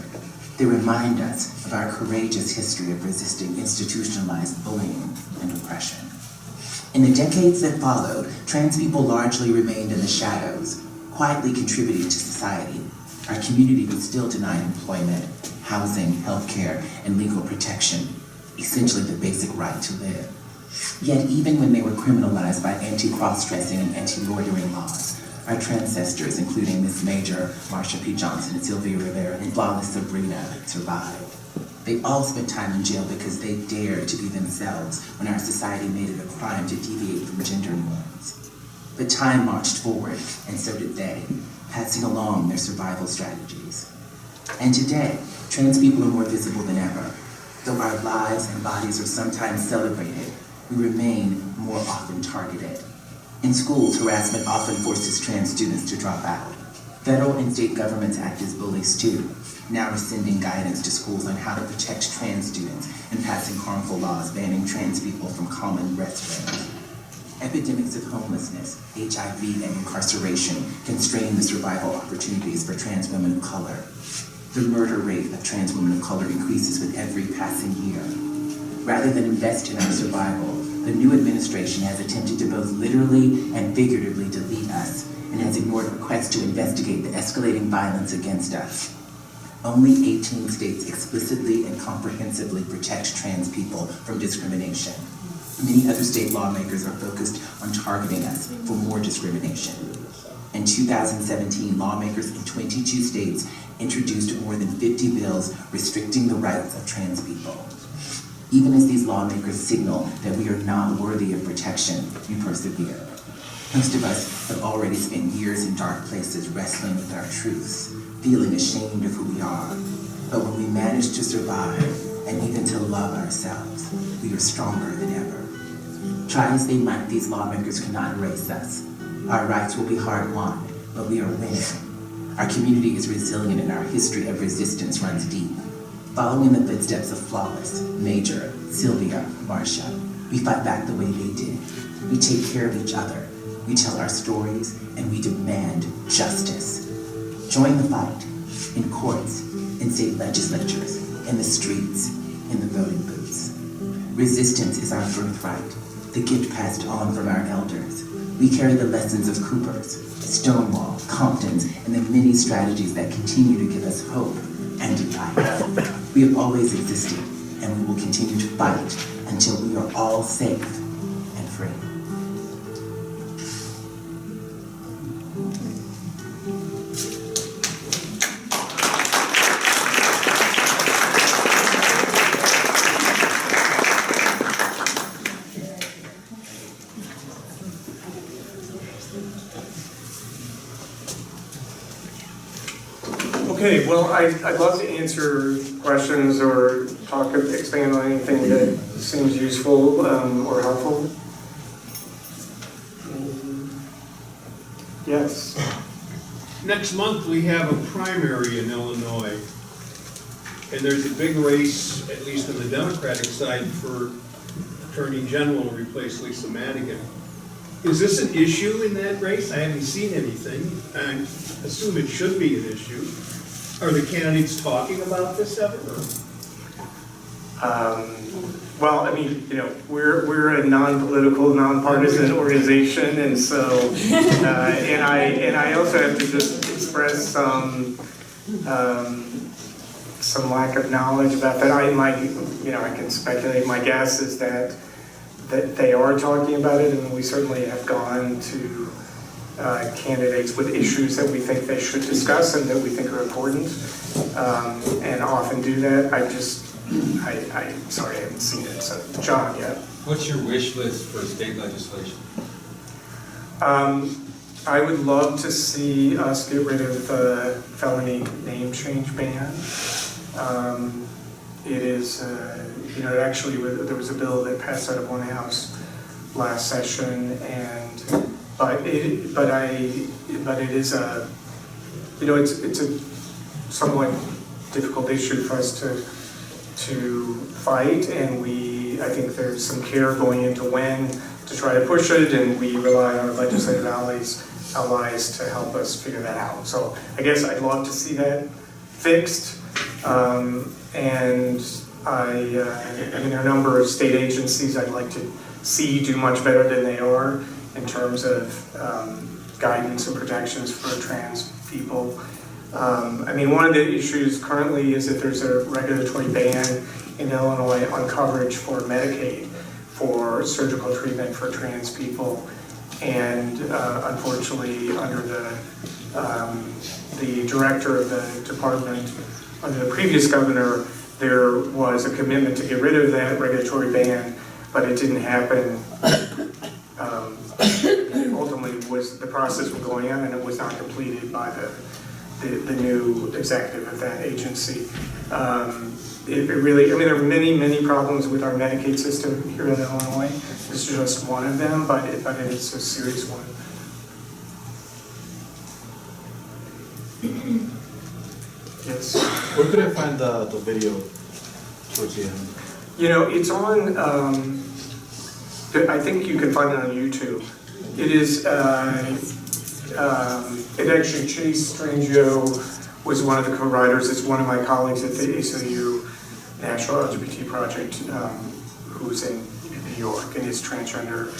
They remind us of our courageous history of resisting institutionalized bullying and oppression. In the decades that followed, trans people largely remained in the shadows, quietly contributing to society. Our community was still denied employment, housing, healthcare, and legal protection, essentially the basic right to live. Yet even when they were criminalized by anti-cross-dressing and anti-loitering laws, our ancestors, including Miss Major, Marsha P. Johnson, and Sylvia Rivera, and Flawless Sabrina, survived. They all spent time in jail because they dared to be themselves when our society made it a crime to deviate from gender norms. But time marched forward, and so did they, passing along their survival strategies. And today, trans people are more visible than ever. Though our lives and bodies are sometimes celebrated, we remain more often targeted. In schools, harassment often forces trans students to drop out. Federal and state governments act as bullies too, now rescinding guidance to schools on how to protect trans students and passing harmful laws banning trans people from common restrooms. Epidemics of homelessness, HIV, and incarceration constrain the survival opportunities for trans women of color. The murder rate of trans women of color increases with every passing year. Rather than invest in our survival, the new administration has attempted to both literally and figuratively delete us and has ignored requests to investigate the escalating violence against us. Only 18 states explicitly and comprehensively protect trans people from discrimination. Many other state lawmakers are focused on targeting us for more discrimination. In 2017, lawmakers in 22 states introduced more than 50 bills restricting the rights of trans people. Even as these lawmakers signal that we are not worthy of protection, we persevere. Most of us have already spent years in dark places wrestling with our truths, feeling ashamed of who we are. But when we manage to survive and even to love ourselves, we are stronger than ever. Try as they might, these lawmakers cannot erase us. Our rights will be hard won, but we are winning. Our community is resilient and our history of resistance runs deep. Following in the footsteps of Flawless, Major, Sylvia, Marcia, we fight back the way they did. We take care of each other. We tell our stories, and we demand justice. Join the fight in courts, in state legislatures, in the streets, in the voting booths. Resistance is our birthright, the gift passed on from our elders. We carry the lessons of Cooper's, Stonewall, Compton's, and the many strategies that continue to give us hope and life. We have always existed, and we will continue to fight until we are all safe and free. Okay, well, I'd love to answer questions or expand on anything that seems useful or helpful. Yes. Next month, we have a primary in Illinois, and there's a big race, at least on the Democratic side, for Attorney General to replace Lisa Madigan. Is this an issue in that race? I haven't seen anything. I assume it should be an issue. Are the candidates talking about this ever? Well, I mean, we're a non-political, non-partisan organization, and so, and I also have to just express some lack of knowledge about that. I can speculate. My guess is that they are talking about it, and we certainly have gone to candidates with issues that we think they should discuss and that we think are important, and often do that. I'm sorry, I haven't seen it. So, John, yeah. What's your wish list for state legislation? I would love to see us get rid of the felony name change ban. It is, actually, there was a bill that passed out of one house last session, but it is a, it's a somewhat difficult issue for us to fight, and I think there's some care going into when to try to push it, and we rely on our legislative allies to help us figure that out. So I guess I'd love to see that fixed, and there are a number of state agencies I'd like to see do much better than they are in terms of guidance and protections for trans people. One of the issues currently is that there's a regulatory ban in Illinois on coverage for Medicaid for surgical treatment for trans people. And unfortunately, under the director of the department, under the previous governor, there was a commitment to get rid of that regulatory ban, but it didn't happen. Ultimately, the process was going on, and it was not completed by the new executive of that agency. There are many problems with our Medicaid system here in Illinois. This is just one of them, but it is a serious one. Yes. Where could I find the video towards the end? It's on, I think you can find it on YouTube. It is, it actually, Chase Strangio was one of the co-writers. It's one of my colleagues at the ACLU National LGBT Project, who's in New York and is transgender.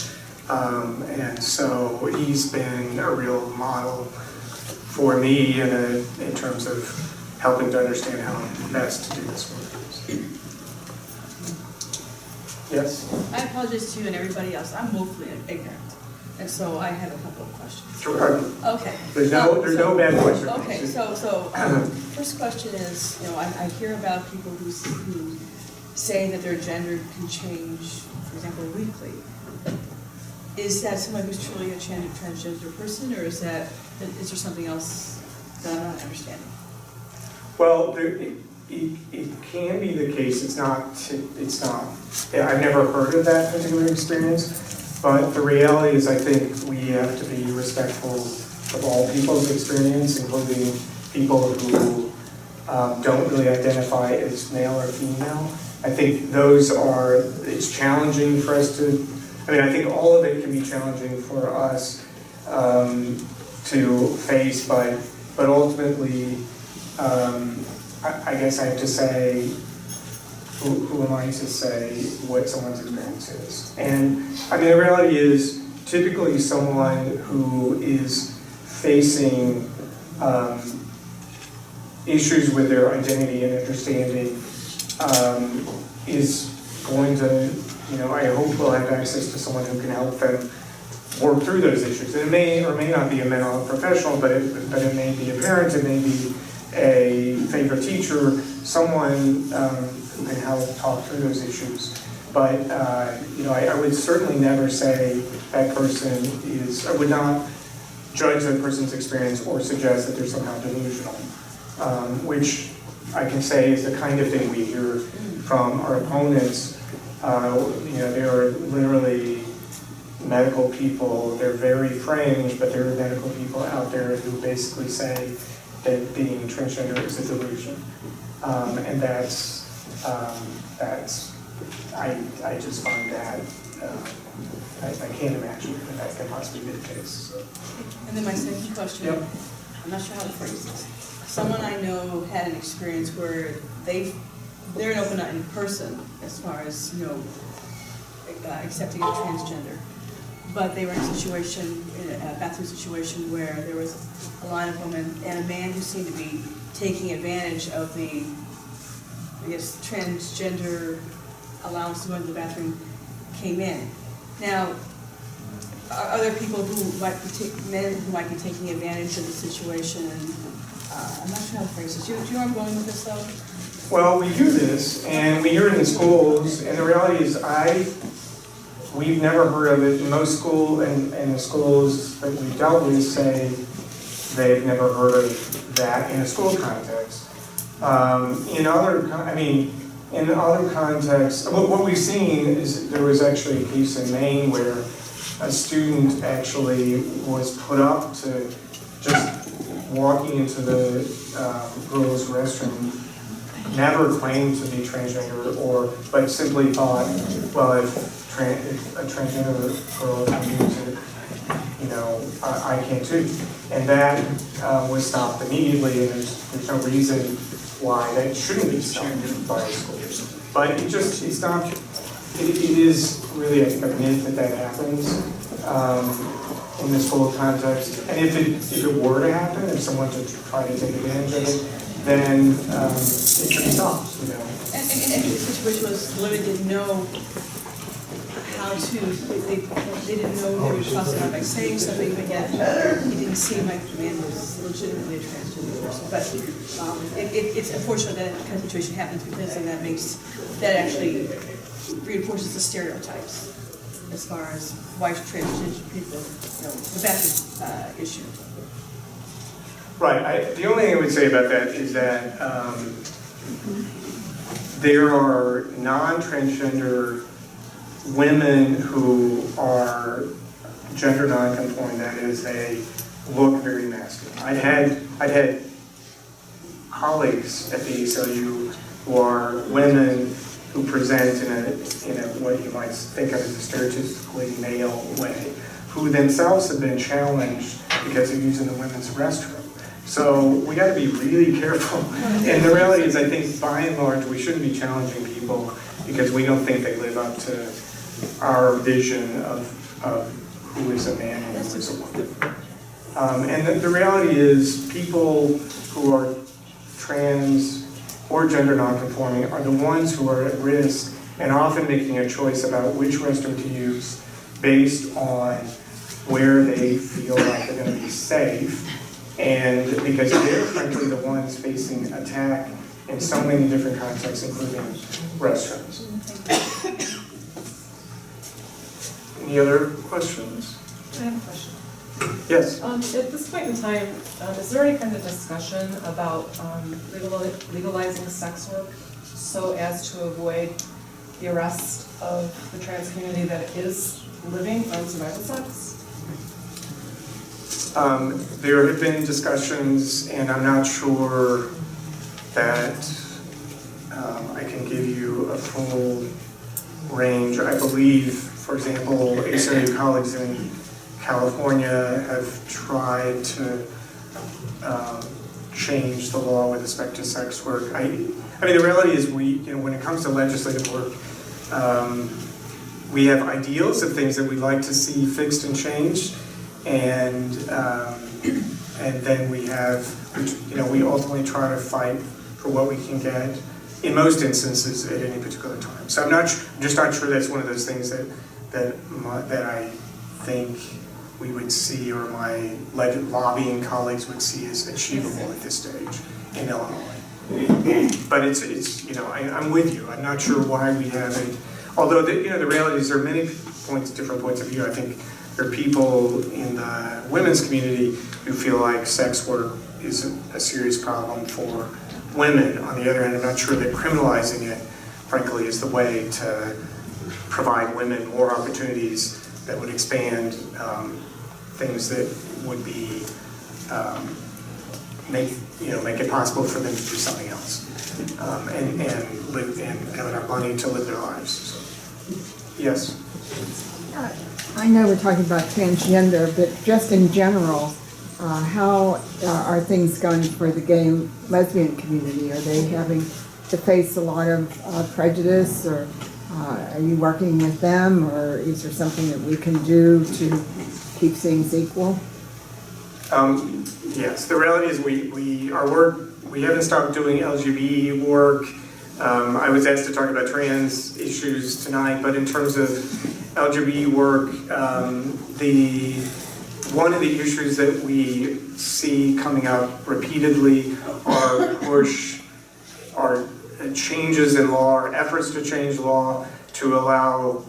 And so he's been a real model for me in terms of helping to understand how best to do this work. Yes? I apologize to you and everybody else. I'm woefully ignorant. And so I have a couple of questions. Sure. Okay. There's no bad questions. Okay, so first question is, I hear about people who say that their gender can change, for example, weekly. Is that someone who's truly a transgender person, or is there something else that I'm not understanding? Well, it can be the case. It's not. I've never heard of that particular experience. But the reality is, I think we have to be respectful of all people's experience, including people who don't really identify as male or female. I think it's challenging for us I think all of it can be challenging for us to face, but ultimately, I guess I have to say, who am I to say what someone's experience is? And I mean, the reality is, typically someone who is facing issues with their identity and understanding is going to, I hope will have access to someone who can help them work through those issues. And it may or may not be a mental health professional, but it may be a parent, it may be a favorite teacher, someone who can help talk through those issues. But I would certainly never say that person is, I would not judge that person's experience or suggest that they're somehow delusional, which I can say is the kind of thing we hear from our opponents. They are literally medical people, they're very fringe, but there are medical people out there who basically say that being transgender is a delusion. And I just find that, I can't imagine that can possibly be the case. So. And then my second question, Yep. I'm not sure how to phrase this. Someone I know had an experience where they're an open in person as far as, accepting a transgender. But they were in a bathroom situation where there was a line of women and a man who seemed to be taking advantage of the, transgender allowance to go into the bathroom came in. Now, are there people men who might be taking advantage of the situation? And I'm not sure how to phrase this. Do you know where I'm going with this, though? Well, we hear this, and we hear it in schools, and the reality is we've never heard of it. Most schools and the schools that we've dealt with say they've never heard of that in a school context. In other contexts, what we've seen is there was actually a case in Maine where a student actually was put up to just walking into the girls' restroom, never claimed to be transgender, but simply thought, well, if a transgender girl can use it, I can too. And that was stopped immediately, and there's no reason why that shouldn't be stopped by a school. But it is really a myth that happens in the school context. And if it were to happen, if someone to try to take advantage of it, then it should be stopped, And the situation was the women didn't know how to, they didn't know they were crossing out by saying something, but yet it didn't seem like the man was legitimately a transgender person. But it's unfortunate that kind of situation happens because then that actually reinforces the stereotypes as far as white transgender people, the bathroom issue. Right. The only thing I would say about that is that there are non-transgender women who are gender non-conforming. That is, they look very masculine. I'd had colleagues at the ACLU who are women who present in a what you might think of as a stereotypically male way, who themselves have been challenged because of using the women's restroom. So we got to be really careful. And the reality is, I think by and large, we shouldn't be challenging people because we don't think they live up to our vision of who is a man and who is a woman. And the reality is, people who are trans or gender nonconforming are the ones who are at risk and often making a choice about which restroom to use based on where they feel like they're going to be safe. And because they're frankly the ones facing attack in so many different contexts, including restrooms. Any other questions? I have a question. Yes. At this point in time, is there any kind of discussion about legalizing sex work so as to avoid the arrest of the trans community that is living on survival sex? There have been discussions, and I'm not sure that I can give you a full range. I believe, for example, ACLU colleagues in California have tried to change the law with respect to sex work. I mean, the reality is when it comes to legislative work, we have ideals of things that we'd like to see fixed and changed, and then we have, we ultimately try to fight for what we can get in most instances at any particular time. So I'm just not sure that's one of those things that I think we would see, or my lobbying colleagues would see as achievable at this stage in Illinois. But it's I'm with you. I'm not sure why we haven't. Although the reality is there are many different points of view. I think there are people in the women's community who feel like sex work is a serious problem for women. On the other hand, I'm not sure that criminalizing it, frankly, is the way to provide women more opportunities that would expand things that would be make it possible for them to do something else and live and have enough money to live their lives. So, yes. I know we're talking about transgender, but just in general, how are things going for the gay and lesbian community? Are they having to face a lot of prejudice, or are you working with them, or is there something that we can do to keep things equal? Yes, the reality is we haven't stopped doing LGBT work. I was asked to talk about trans issues tonight, but in terms of LGBT work, one of the issues that we see coming up repeatedly are changes in law, or efforts to change law to allow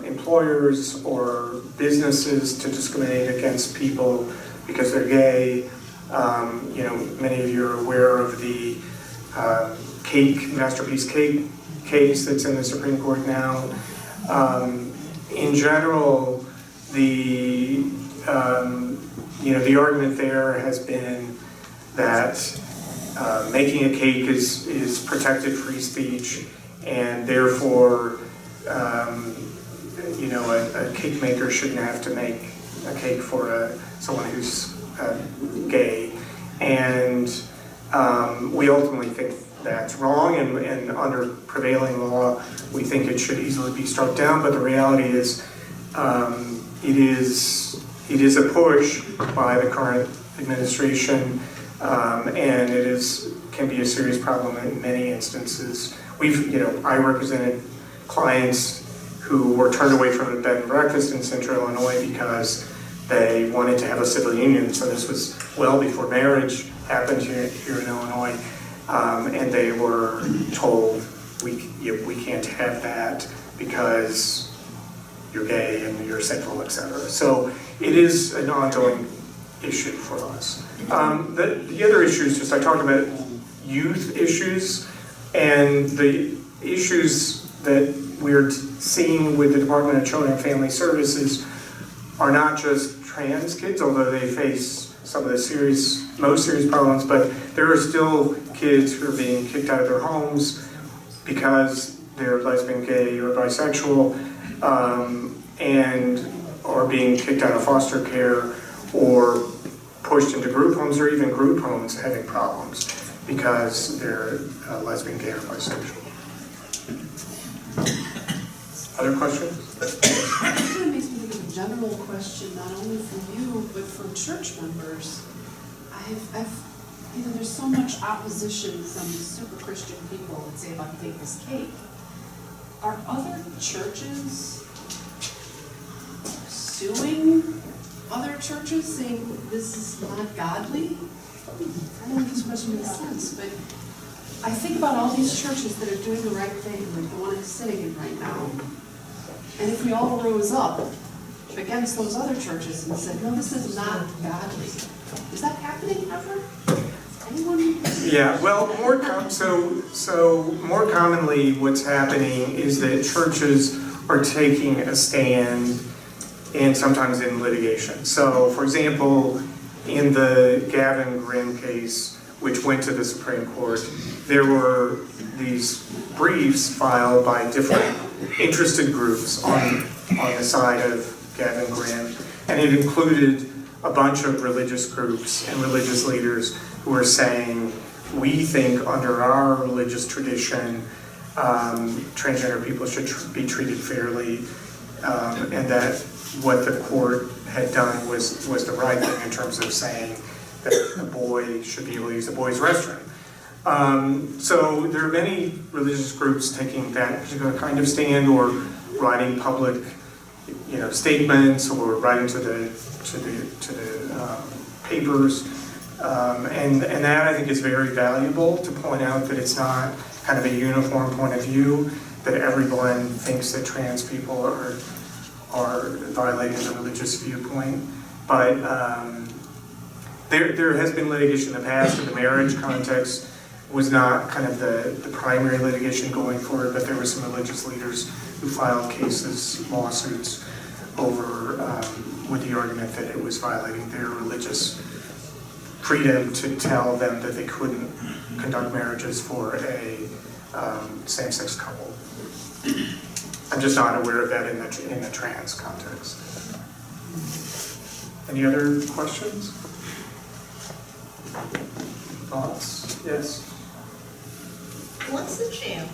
employers or businesses to discriminate against people because they're gay. Many of you are aware of the Masterpiece Cake case that's in the Supreme Court now. In general, the argument there has been that making a cake is protected free speech, and therefore, a cake maker shouldn't have to make a cake for someone who's gay. And we ultimately think that's wrong, and under prevailing law, we think it should easily be struck down. But the reality is, it is a push by the current administration, and can be a serious problem in many instances. I represented clients who were turned away from a bed and breakfast in Central Illinois because they wanted to have a civil union. So this was well before marriage happened here in Illinois, and they were told we can't have that because you're gay and you're sexual, etc. So it is an ongoing issue for us. The other issues, I talked about youth issues, and the issues that we're seeing with the Department of Children and Family Services are not just trans kids, although they face some of the most serious problems, but there are still kids who are being kicked out of their homes because they're lesbian, gay, or bisexual, and are being kicked out of foster care or pushed into group homes, or even group homes having problems because they're lesbian, gay, or bisexual. Other questions? It kind of makes me think of a general question, not only for you, but for church members. There's so much opposition from super Christian people that say about bake this cake. Are other churches suing other churches saying this is not godly? I don't know if this question makes sense, but I think about all these churches that are doing the right thing, like the one I'm sitting in right now. And if we all rose up against those other churches and said, no, this is not godly, is that happening ever? Anyone? Yeah, well, more commonly what's happening is that churches are taking a stand, and sometimes in litigation. So, for example, in the Gavin Grimm case, which went to the Supreme Court, there were these briefs filed by different interested groups on the side of Gavin Graham, and it included a bunch of religious groups and religious leaders who were saying, we think under our religious tradition, transgender people should be treated fairly, and that what the court had done was the right thing in terms of saying that a boy should be able to use a boys' restroom. So there are many religious groups taking that particular kind of stand, or writing public, statements, or writing to the papers, and that I think is very valuable to point out that it's not kind of a uniform point of view, that everyone thinks that trans people are violating the religious viewpoint. But there has been litigation in the past in the marriage context. Was not kind of the primary litigation going forward, but there were some religious leaders who filed cases, lawsuits over with the argument that it was violating their religious freedom to tell them that they couldn't conduct marriages for a same-sex couple. I'm just not aware of that in the trans context. Any other questions? Thoughts? Yes? What's the chance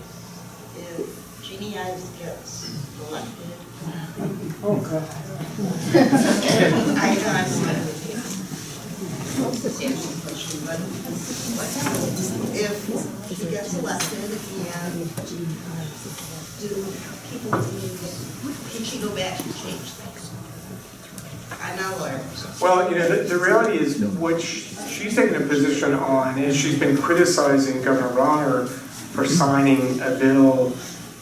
if Jeannie Ives gets elected? Oh, God. I know I'm not asking a question, but what happens if she gets elected and can she go back and change things? I'm not a lawyer. Well, the reality is what she's taken a position on is she's been criticizing Governor Rauner for signing a bill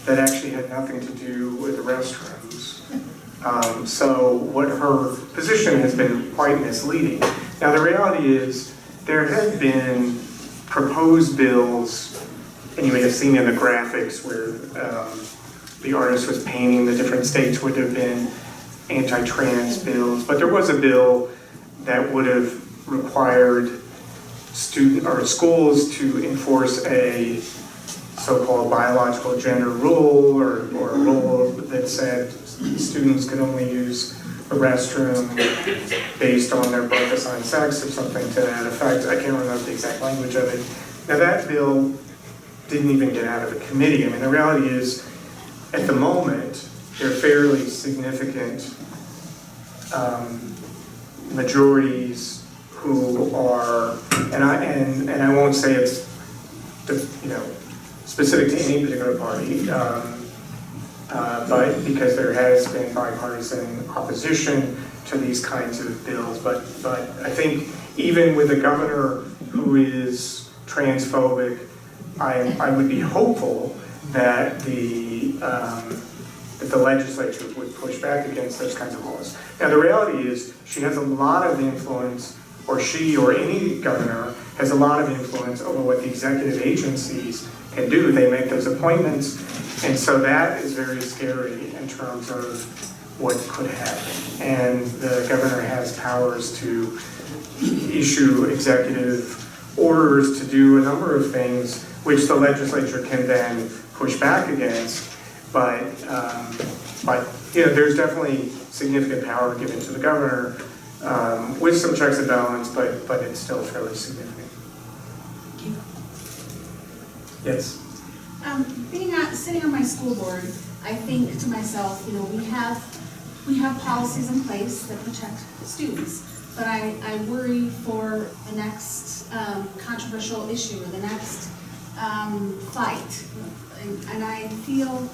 that actually had nothing to do with the restrooms. So what her position has been quite misleading. Now the reality is there have been proposed bills, and you may have seen in the graphics where the artist was painting the different states where there have been anti-trans bills, but there was a bill that would have required schools to enforce a so-called biological gender rule, or a rule that said students could only use a restroom based on their birth assigned sex, or something to that effect. I can't remember the exact language of it. Now that bill didn't even get out of the committee. I mean, the reality is, at the moment, there are fairly significant majorities who are, and I won't say it's specific to any particular party, but because there has been bipartisan opposition to these kinds of bills. But I think even with a governor who is transphobic, I would be hopeful that the legislature would push back against those kinds of laws. Now the reality is she has a lot of influence, or she or any governor has a lot of influence over what the executive agencies can do. They make those appointments, and so that is very scary in terms of what could happen. And the governor has powers to issue executive orders to do a number of things, which the legislature can then push back against. But there's definitely significant power given to the governor with some checks and balance, but it's still fairly significant. Yes. Sitting on my school board, I think to myself, we have policies in place that protect students, but I worry for the next controversial issue or the next fight, and I feel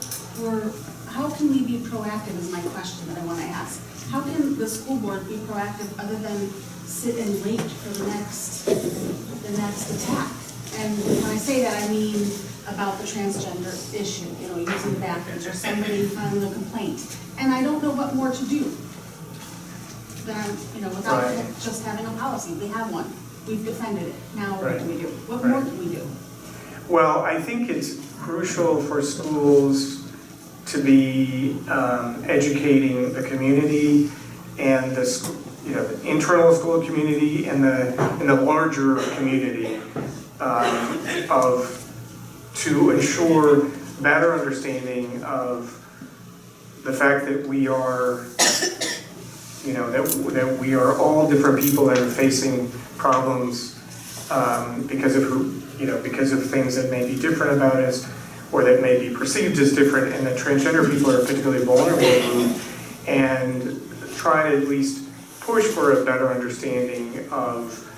how can we be proactive is my question that I want to ask. How can the school board be proactive other than sit and wait for the next attack? And when I say that, I mean about the transgender issue, using the bathrooms, or somebody filing a complaint. And I don't know what more to do than, without just having a policy. We have one. We've defended it. Now what do we do? What more can we do? Well, I think it's crucial for schools to be educating the community and the internal school community and the larger community to ensure better understanding of the fact that we are, that we are all different people that are facing problems because of things that may be different about us or that may be perceived as different, and that transgender people are a particularly vulnerable group, and try to at least push for a better understanding of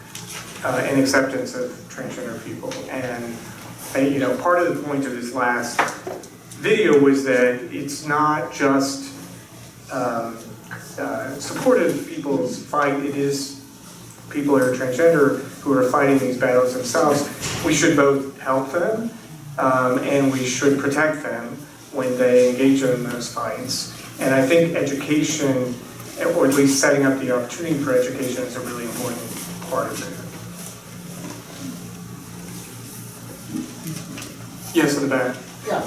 and acceptance of transgender people. And part of the point of this last video was that it's not just supportive people's fight, it is people who are transgender who are fighting these battles themselves. We should both help them and we should protect them when they engage in those fights. And I think education, or at least setting up the opportunity for education, is a really important part of it. Yes, in the back. Yeah,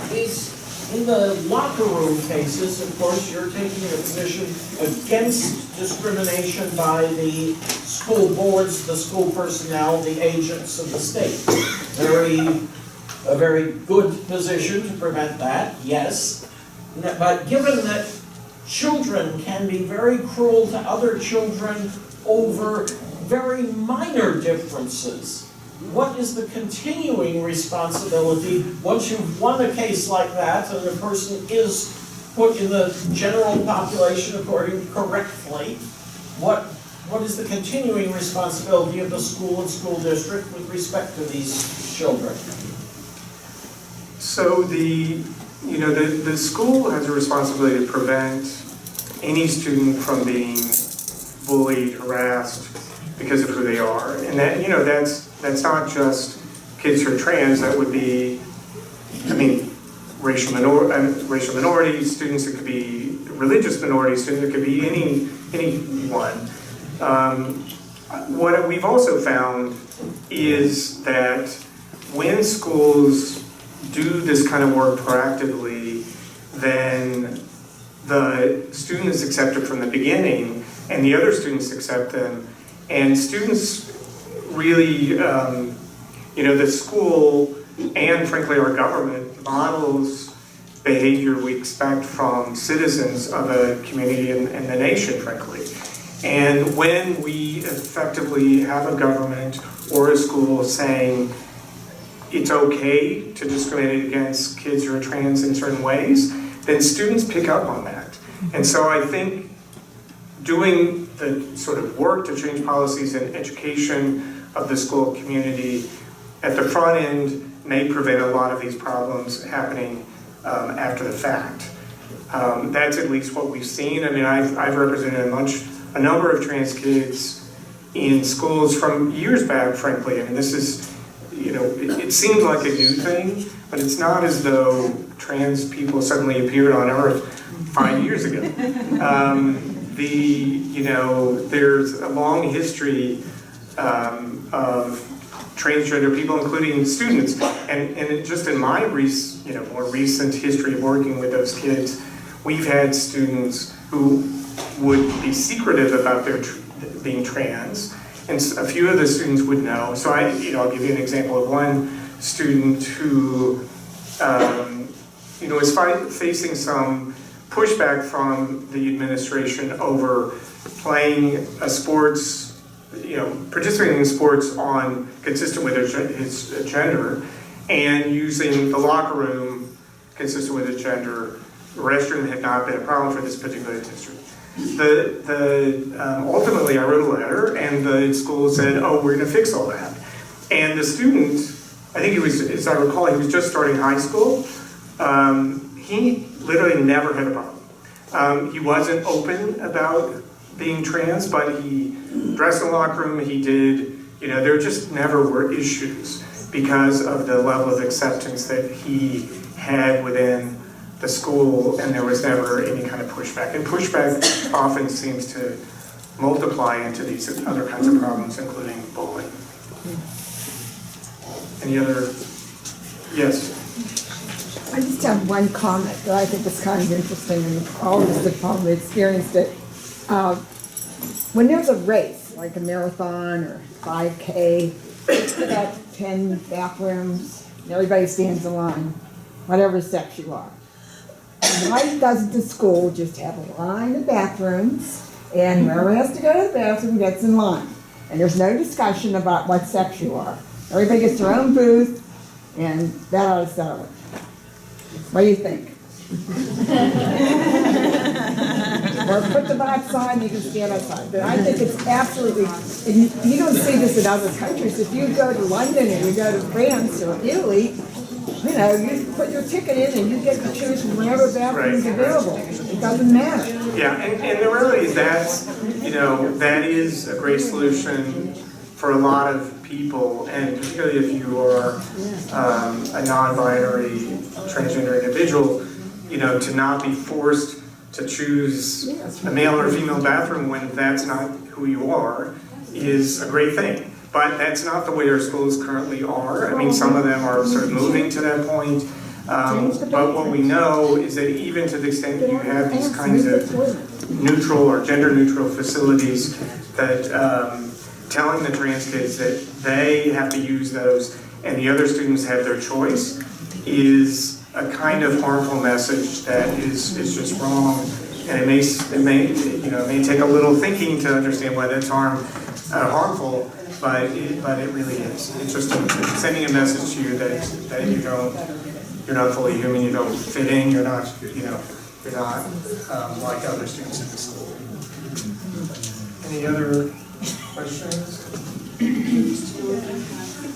in the locker room cases, of course, you're taking a position against discrimination by the school boards, the school personnel, the agents of the state. A very good position to prevent that, yes. But given that children can be very cruel to other children over very minor differences, what is the continuing responsibility once you've won a case like that and the person is put in the general population correctly? What is the continuing responsibility of the school and school district with respect to these children? So the school has a responsibility to prevent any student from being bullied, harassed because of who they are, and that's not just kids who are trans. That would be, racial minorities, students. It could be religious minority students. It could be anyone. What we've also found is that when schools do this kind of work proactively, then the student is accepted from the beginning, and the other students accept them, and students really, the school and frankly our government models behavior we expect from citizens of a community and the nation, frankly. And when we effectively have a government or a school saying it's okay to discriminate against kids who are trans in certain ways, then students pick up on that. And so I think doing the sort of work to change policies and education of the school community at the front end may prevent a lot of these problems happening after the fact. That's at least what we've seen. I've represented a number of trans kids in schools from years back, frankly. This is, it seems like a new thing, but it's not as though trans people suddenly appeared on Earth 5 years ago. There's a long history of transgender people, including students, and just in my more recent history of working with those kids, we've had students who would be secretive about their being trans, and a few of the students would know. So I'll give you an example of one student who is facing some pushback from the administration over playing a sports, participating in sports consistent with his gender, and using the locker room consistent with his gender. The restroom had not been a problem for this particular district. Ultimately, I wrote a letter, and the school said, "Oh, we're going to fix all that." And the student, I think he was, as I recall, he was just starting high school. He literally never had a problem. He wasn't open about being trans, but he dressed in the locker room. He did, there just never were issues because of the level of acceptance that he had within the school, and there was never any kind of pushback. And pushback often seems to multiply into these other kinds of problems, including bullying. Any other? Yes? I just have one comment that I think is kind of interesting, and all of us have probably experienced it. when there's a race, like a marathon or 5K, it's got 10 bathrooms, and everybody stands in line, whatever sex you are. Why doesn't the school just have a line of bathrooms, and whoever has to go to the bathroom gets in line? And there's no discussion about what sex you are. Everybody gets their own booth, and that ought to settle it. What do you think? Or put the box on, you can stand outside. But I think it's absolutely, and you don't see this in other countries. If you go to London or you go to France or Italy, you know, you put your ticket in and you get to choose from whatever bathroom is available. It doesn't matter. Yeah, and the reality is that is a great solution for a lot of people, and particularly if you are a non-binary transgender individual, to not be forced to choose a male or female bathroom when that's not who you are is a great thing. But that's not the way our schools currently are. I mean, some of them are sort of moving to that point. But what we know is that even to the extent that you have these kinds of neutral or gender neutral facilities, that telling the trans kids that they have to use those and the other students have their choice is a kind of harmful message that is just wrong. And it may take a little thinking to understand why that's harmful, but it really is. It's just sending a message to you that you're not fully human, you don't fit in, you're not like other students in the school. Any other questions?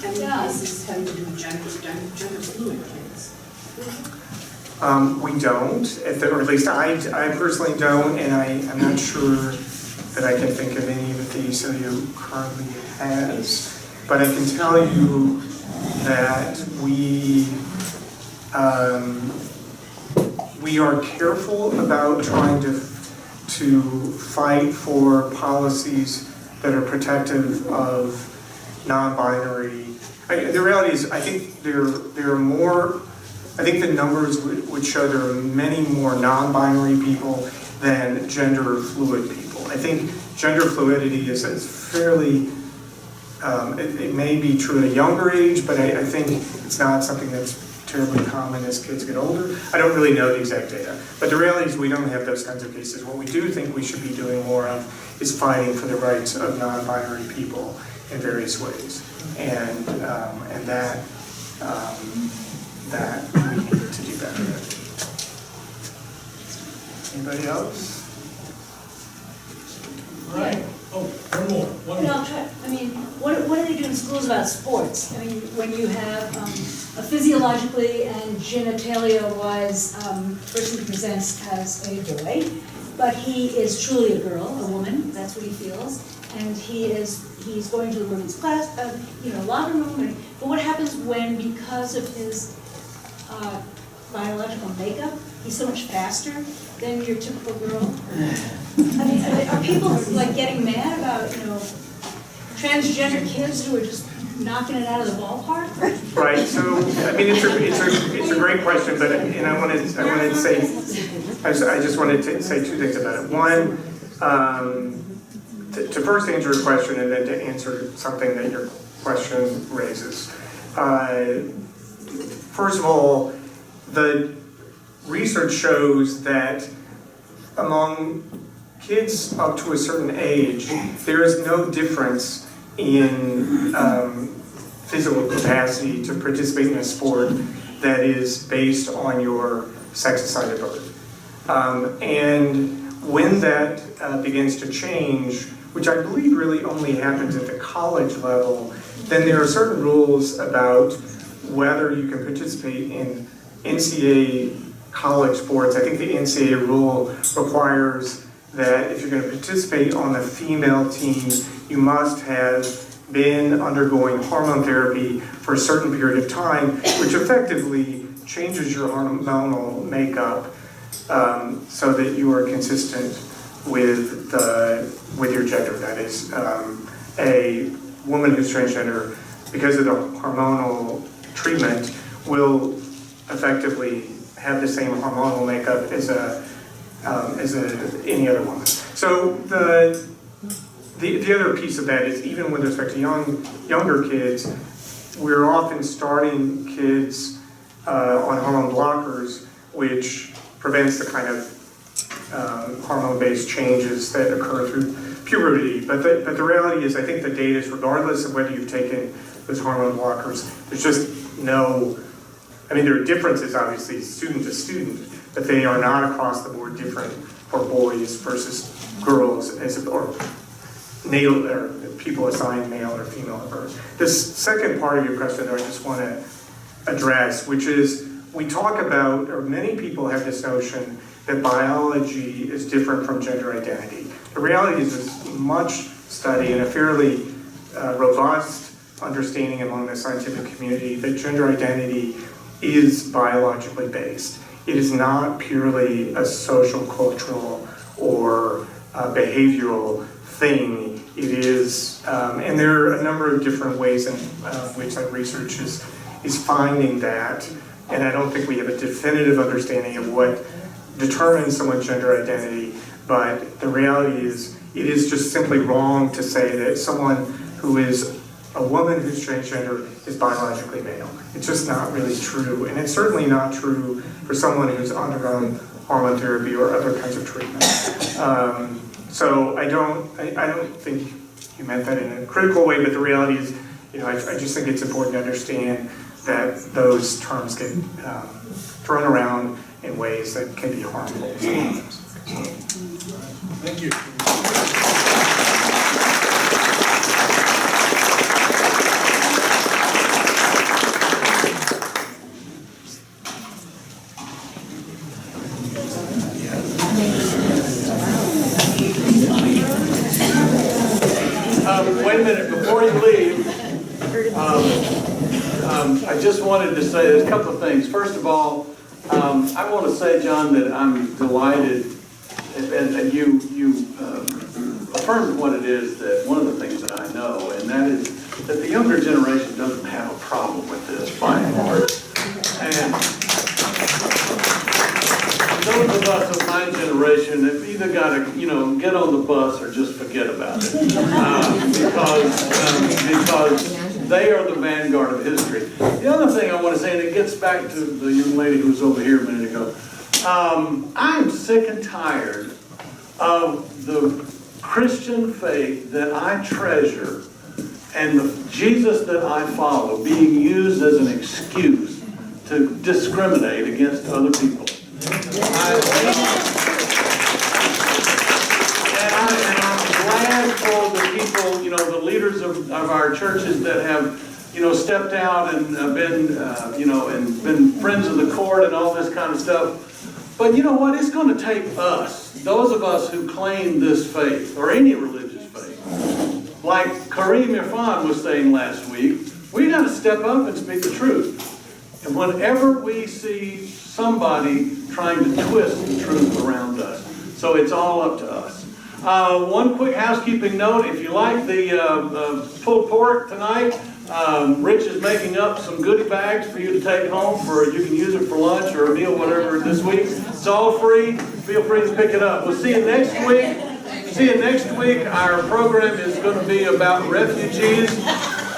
And classes having to do with gender fluid kids. We don't, or at least I personally don't, and I'm not sure that I can think of any that the ACLU currently has. But I can tell you that we are careful about trying to fight for policies that are protective of non-binary. The reality is, I think there are more. I think the numbers would show there are many more non-binary people than gender fluid people. I think gender fluidity is fairly. It may be true at a younger age, but I think it's not something that's terribly common as kids get older. I don't really know the exact data, but the reality is we don't have those kinds of cases. What we do think we should be doing more of is fighting for the rights of non-binary people in various ways, and that we need to do better at. Anybody else? Right. Oh, one more. What do they do in schools about sports? I mean, when you have a physiologically and genitalia-wise person who presents as a boy, but he is truly a girl, a woman, that's what he feels, and he's going to the women's class, locker room, but what happens when, because of his biological makeup, he's so much faster than your typical girl? I mean, are people like getting mad about, transgender kids who are just knocking it out of the ballpark? Right. So I mean, it's a great question, but I just wanted to say two things about it. One, to first answer your question, and then to answer something that your question raises. First of all, the research shows that among kids up to a certain age, there is no difference in physical capacity to participate in a sport that is based on your sex assigned at birth. And when that begins to change, which I believe really only happens at the college level, then there are certain rules about whether you can participate in NCAA college sports. I think the NCAA rule requires that if you're going to participate on the female team, you must have been undergoing hormone therapy for a certain period of time, which effectively changes your hormonal makeup so that you are consistent with your gender. That is, a woman who's transgender, because of the hormonal treatment, will effectively have the same hormonal makeup as any other woman. So the other piece of that is even with respect to younger kids, we're often starting kids on hormone blockers, which prevents the kind of hormone-based changes that occur through puberty. But the reality is, I think the data is, regardless of whether you've taken those hormone blockers, there's just no, I mean, there are differences, obviously, student to student, but they are not across the board different for boys versus girls, or natal, or people assigned male or female at birth. This second part of your question, though, I just want to address, which is, we talk about, or many people have this notion that biology is different from gender identity. The reality is there's much study and a fairly robust understanding among the scientific community that gender identity is biologically based. It is not purely a social, cultural, or behavioral thing. It is, and there are a number of different ways in which that research is finding that, and I don't think we have a definitive understanding of what determines someone's gender identity, but the reality is it is just simply wrong to say that someone who is a woman who's transgender is biologically male. It's just not really true, and it's certainly not true for someone who's undergone hormone therapy or other kinds of treatment. So I don't think you meant that in a critical way, but the reality is, I just think it's important to understand that those terms get thrown around in ways that can be harmful sometimes. Thank you. Wait a minute, before you leave, I just wanted to say a couple of things. First of all, I want to say, John, that I'm delighted, and you affirmed what it is, that one of the things that I know, and that is that the younger generation doesn't have a problem with this by and large. And those of us of my generation have either got to, get on the bus or just forget about it, because they are the vanguard of history. The other thing I want to say, and it gets back to the young lady who was over here a minute ago, I'm sick and tired of the Christian faith that I treasure and the Jesus that I follow being used as an excuse to discriminate against other people. And I'm glad for the people, the leaders of our churches that have, stepped out and been, and been friends of the court and all this kind of stuff. But you know what? It's going to take us, those of us who claim this faith, or any religious faith, like Kareem Irfan was saying last week, we got to step up and speak the truth. And whenever we see somebody trying to twist the truth around us, so it's all up to us. One quick housekeeping note: if you like the pulled pork tonight, Rich is making up some goodie bags for you to take home. You can use it for lunch or a meal, whatever this week. It's all free. Feel free to pick it up. We'll see you next week. Our program is going to be about refugees.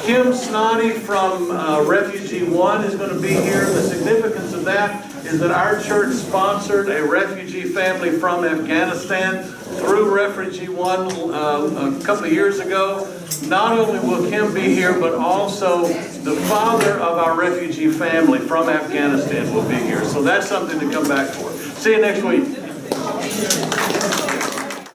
Kim Snoddy from Refugee One is going to be here. The significance of that is that our church sponsored a refugee family from Afghanistan through Refugee One a couple of years ago. Not only will Kim be here, but also the father of our refugee family from Afghanistan will be here. So that's something to come back for. See you next week.